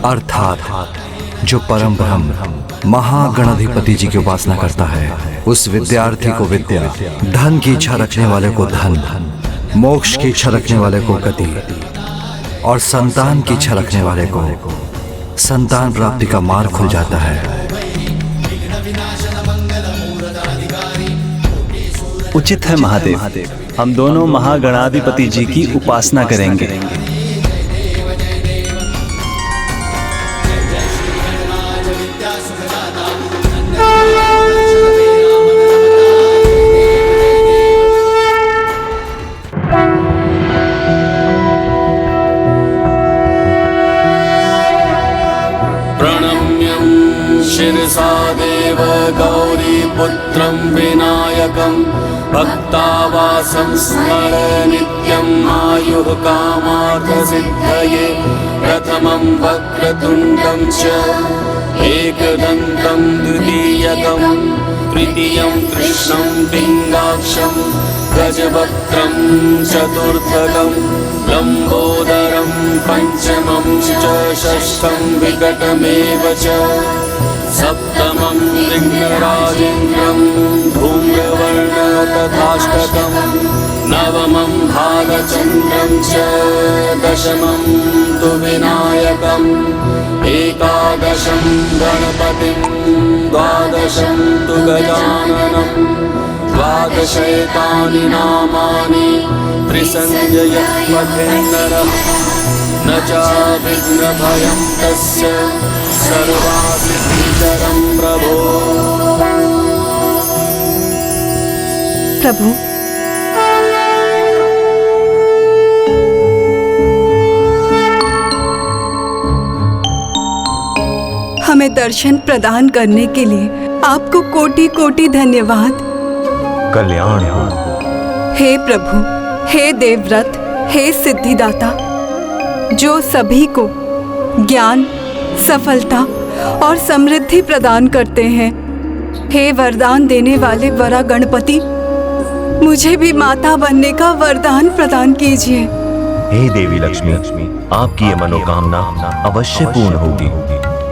Speaker 13: अर्थात जो परम ब्रह्म महागणाधिपति जी की उपासना करता है, उस विद्यार्थी को विद्या, धन की इच्छा रखने वाले को धन, मोक्ष की इच्छा रखने वाले को गति, और संतान की इच्छा रखने वाले को संतान प्राप्ति का मार्ग खुल जाता है।
Speaker 21: उचित है महादेव, हम दोनों महागणाधिपति जी की उपासना करेंगे।
Speaker 11: शिरसा देव गौरीपुत्रं विनायकं भक्तावासं स्मर नित्यं आयुः कामार्थसिद्धये प्रथमं वक्रतुण्डं च एकदन्तं द्वितीयकं तृतीयं कृष्णं पिङ्गाक्षं गजवक्त्रं चतुर्थकं लम्बोदरं पंचमं च षष्ठं विकटमेव च सप्तमं विघ्नराजेन्द्रं धूम्रवर्ण तथाष्टकं नवमं भागचन्द्रं च दशमं तु विनायकम् एकादशं गणपतिं द्वादशं तु गजाननं द्वादशैतानि नामानि त्रिसञ्जयः पठेन्नरः न चाविघ्नभयं तस्य सर्वासिद्धिकरं प्रभो।
Speaker 1: प्रभु, हमें दर्शन प्रदान करने के लिए आपको कोटि कोटि धन्यवाद।
Speaker 10: कल्याण हो।
Speaker 1: हे प्रभु, हे देवव्रत, हे सिद्धिदाता, जो सभी को ज्ञान, सफलता और समृद्धि प्रदान करते हैं, हे वरदान देने वाले वरा गणपति, मुझे भी माता बनने का वरदान प्रदान कीजिए।
Speaker 10: हे देवी लक्ष्मी, आपकी ये मनोकामना अवश्य पूर्ण होगी,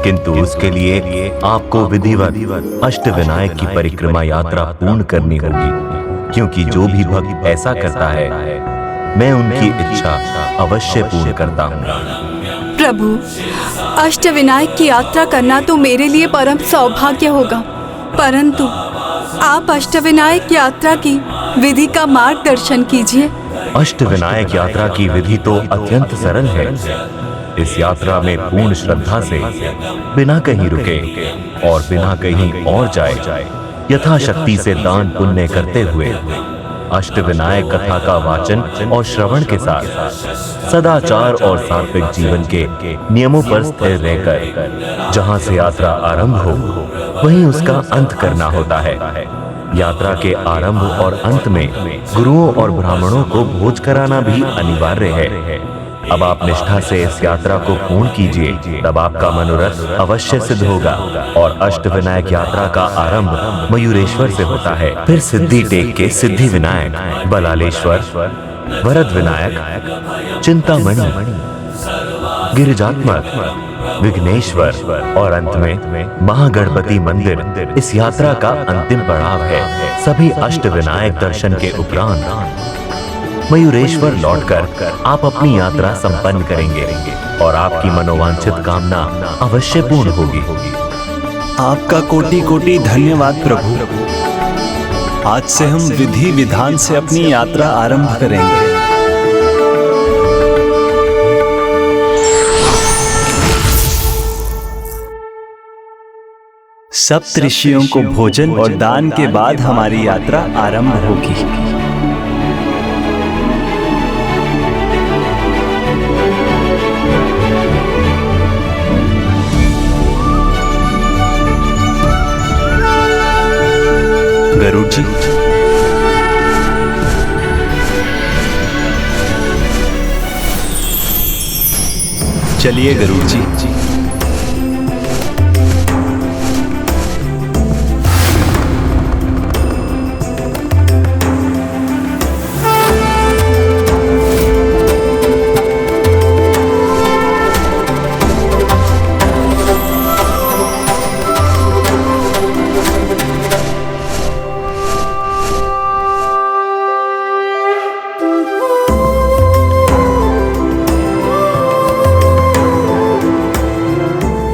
Speaker 10: किंतु उसके लिए आपको विधिवत अष्टविनायक की परिक्रमा यात्रा पूर्ण करनी होगी, क्योंकि जो भी भक्त ऐसा करता है मैं उनकी इच्छा अवश्य पूर्ण करता हूँ।
Speaker 1: प्रभु, अष्टविनायक की यात्रा करना तो मेरे लिए परम सौभाग्य होगा, परंतु आप अष्टविनायक यात्रा की विधि का मार्गदर्शन कीजिए।
Speaker 10: अष्टविनायक यात्रा की विधि तो अत्यंत सरल है। इस यात्रा में पूर्ण श्रद्धा से बिना कहीं रुके और बिना कहीं और जाए यथाशक्ति से दान पुण्य करते हुए अष्टविनायक कथा का वाचन और श्रवण के साथ सदाचार और सात्विक जीवन के नियमों पर स्थिर रहकर जहां से यात्रा आरंभ हो वहीं उसका अंत करना होता है। यात्रा के आरंभ और अंत में गुरुओं और ब्राह्मणों को भोज कराना भी अनिवार्य है। अब आप निष्ठा से इस यात्रा को पूर्ण कीजिए, तब आपका मनोरथ अवश्य सिद्ध होगा। और अष्टविनायक यात्रा का आरंभ मयूरेश्वर से होता है, फिर सिद्धि टेक के सिद्धि विनायक, बलालेश्वर, वरद विनायक, चिंतामणि, गिरिजात्मक, विघ्नेश्वर और अंत में महागणपति मंदिर इस यात्रा का अंतिम पड़ाव है। सभी अष्टविनायक दर्शन के उपरांत मयूरेश्वर लौटकर आप अपनी यात्रा संपन्न करेंगे और आपकी मनोवांछित कामना अवश्य पूर्ण होगी।
Speaker 21: आपका कोटि कोटि धन्यवाद प्रभु। आज से हम विधि विधान से अपनी यात्रा आरंभ करेंगे। सप्त ऋषियों को भोजन और दान के बाद हमारी यात्रा आरंभ होगी। गरुड़ जी, चलिए गरुड़ जी।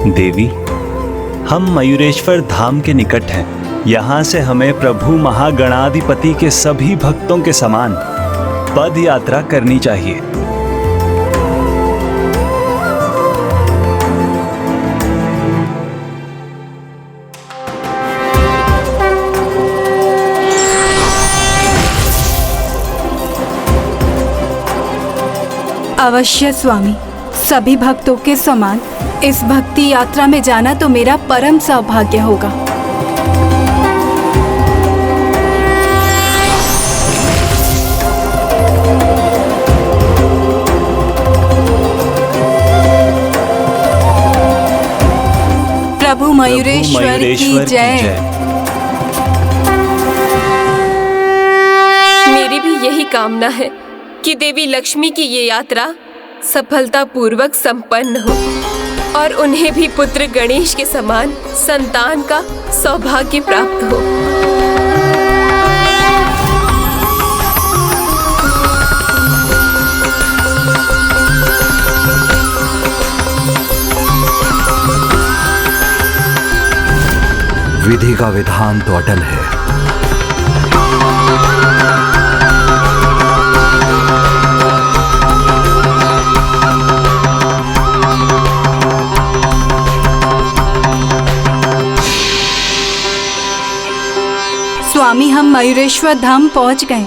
Speaker 21: देवी, हम मयूरेश्वर धाम के निकट हैं। यहाँ से हमें प्रभु महागणाधिपति के सभी भक्तों के समान पद यात्रा करनी चाहिए।
Speaker 1: अवश्य स्वामी, सभी भक्तों के समान इस भक्ति यात्रा में जाना तो मेरा परम सौभाग्य होगा। प्रभु मयूरेश्वर की जय।
Speaker 20: मेरी भी यही कामना है कि देवी लक्ष्मी की ये यात्रा सफलतापूर्वक संपन्न हो और उन्हें भी पुत्र गणेश के समान संतान का सौभाग्य प्राप्त हो।
Speaker 13: विधि का विधान तो अटल है।
Speaker 1: स्वामी, हम मयूरेश्वर धाम पहुंच गए।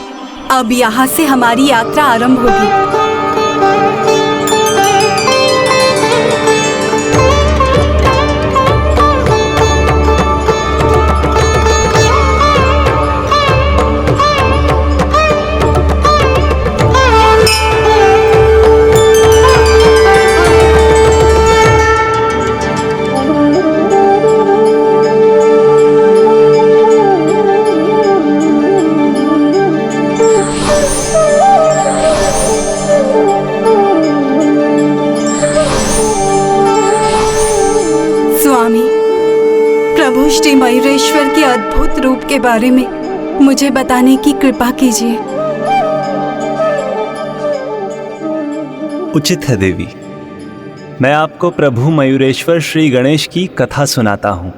Speaker 1: अब यहाँ से हमारी यात्रा आरंभ होगी। प्रभु श्री मयूरेश्वर के अद्भुत रूप के बारे में मुझे बताने की कृपा कीजिए।
Speaker 21: उचित है देवी, मैं आपको प्रभु मयूरेश्वर श्री गणेश की कथा सुनाता हूँ।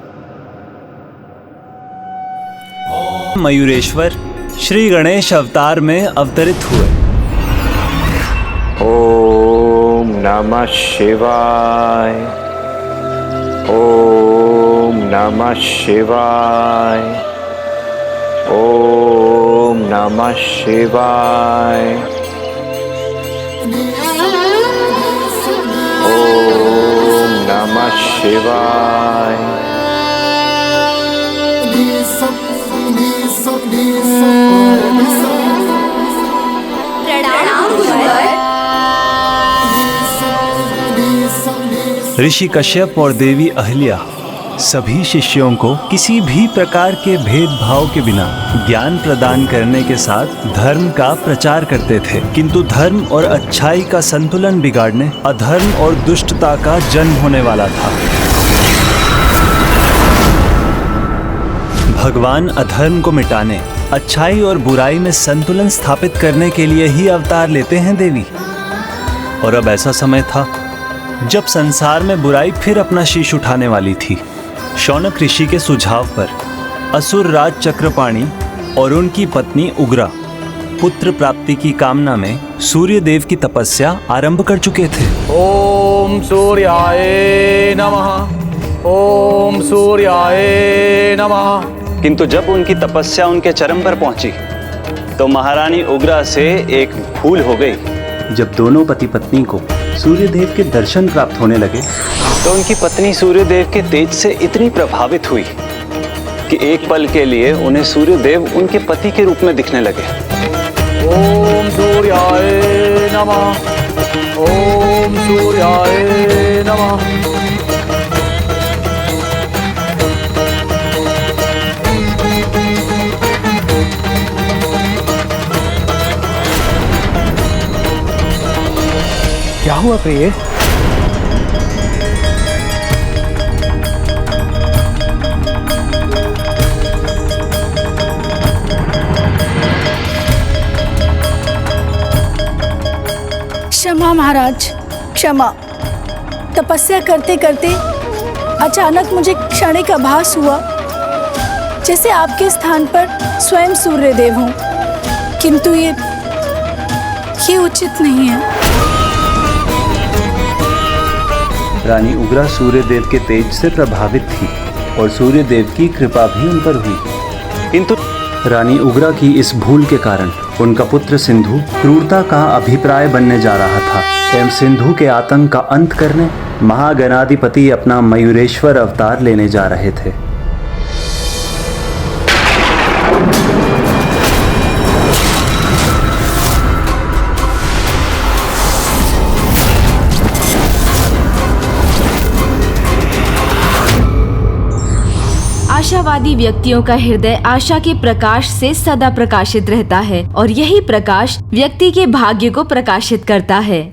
Speaker 21: मयूरेश्वर श्री गणेश अवतार में अवतरित हुए।
Speaker 8: ओम नमः शिवाय। ओम नमः शिवाय। ओम नमः शिवाय। ओम नमः शिवाय।
Speaker 21: ऋषि कश्यप और देवी अहिल्या सभी शिष्यों को किसी भी प्रकार के भेदभाव के बिना ज्ञान प्रदान करने के साथ धर्म का प्रचार करते थे, किंतु धर्म और अच्छाई का संतुलन बिगाड़ने अधर्म और दुष्टता का जन्म होने वाला था। भगवान अधर्म को मिटाने, अच्छाई और बुराई में संतुलन स्थापित करने के लिए ही अवतार लेते हैं देवी। और अब ऐसा समय था जब संसार में बुराई फिर अपना शीश उठाने वाली थी। शौनक ऋषि के सुझाव पर असुर राज चक्रपाणी और उनकी पत्नी उग्रा पुत्र प्राप्ति की कामना में सूर्य देव की तपस्या आरंभ कर चुके थे।
Speaker 2: ओम सूर्याय नमः। ओम सूर्याय नमः।
Speaker 21: किंतु जब उनकी तपस्या उनके चरम पर पहुंची तो महारानी उग्रा से एक भूल हो गई। जब दोनों पति पत्नी को सूर्यदेव के दर्शन प्राप्त होने लगे तो उनकी पत्नी सूर्यदेव के तेज से इतनी प्रभावित हुई कि एक पल के लिए उन्हें सूर्यदेव उनके पति के रूप में दिखने लगे।
Speaker 2: ओम सूर्याय नमः। ओम सूर्याय नमः।
Speaker 7: क्या हुआ प्रिय?
Speaker 12: क्षमा महाराज, क्षमा। तपस्या करते करते
Speaker 14: अचानक मुझे क्षणिक आभास हुआ जैसे आपके स्थान पर स्वयं सूर्यदेव हों, किंतु ये उचित नहीं है।
Speaker 21: रानी उग्रा सूर्यदेव के तेज से प्रभावित थी और सूर्यदेव की कृपा भी उन पर हुई, किंतु रानी उग्रा की इस भूल के कारण उनका पुत्र सिंधु क्रूरता का अभिप्राय बनने जा रहा था एवं सिंधु के आतंक का अंत करने महागणाधिपति अपना मयूरेश्वर अवतार लेने जा रहे थे।
Speaker 5: आशावादी व्यक्तियों का हृदय आशा के प्रकाश से सदा प्रकाशित रहता है और यही प्रकाश व्यक्ति के भाग्य को प्रकाशित करता है।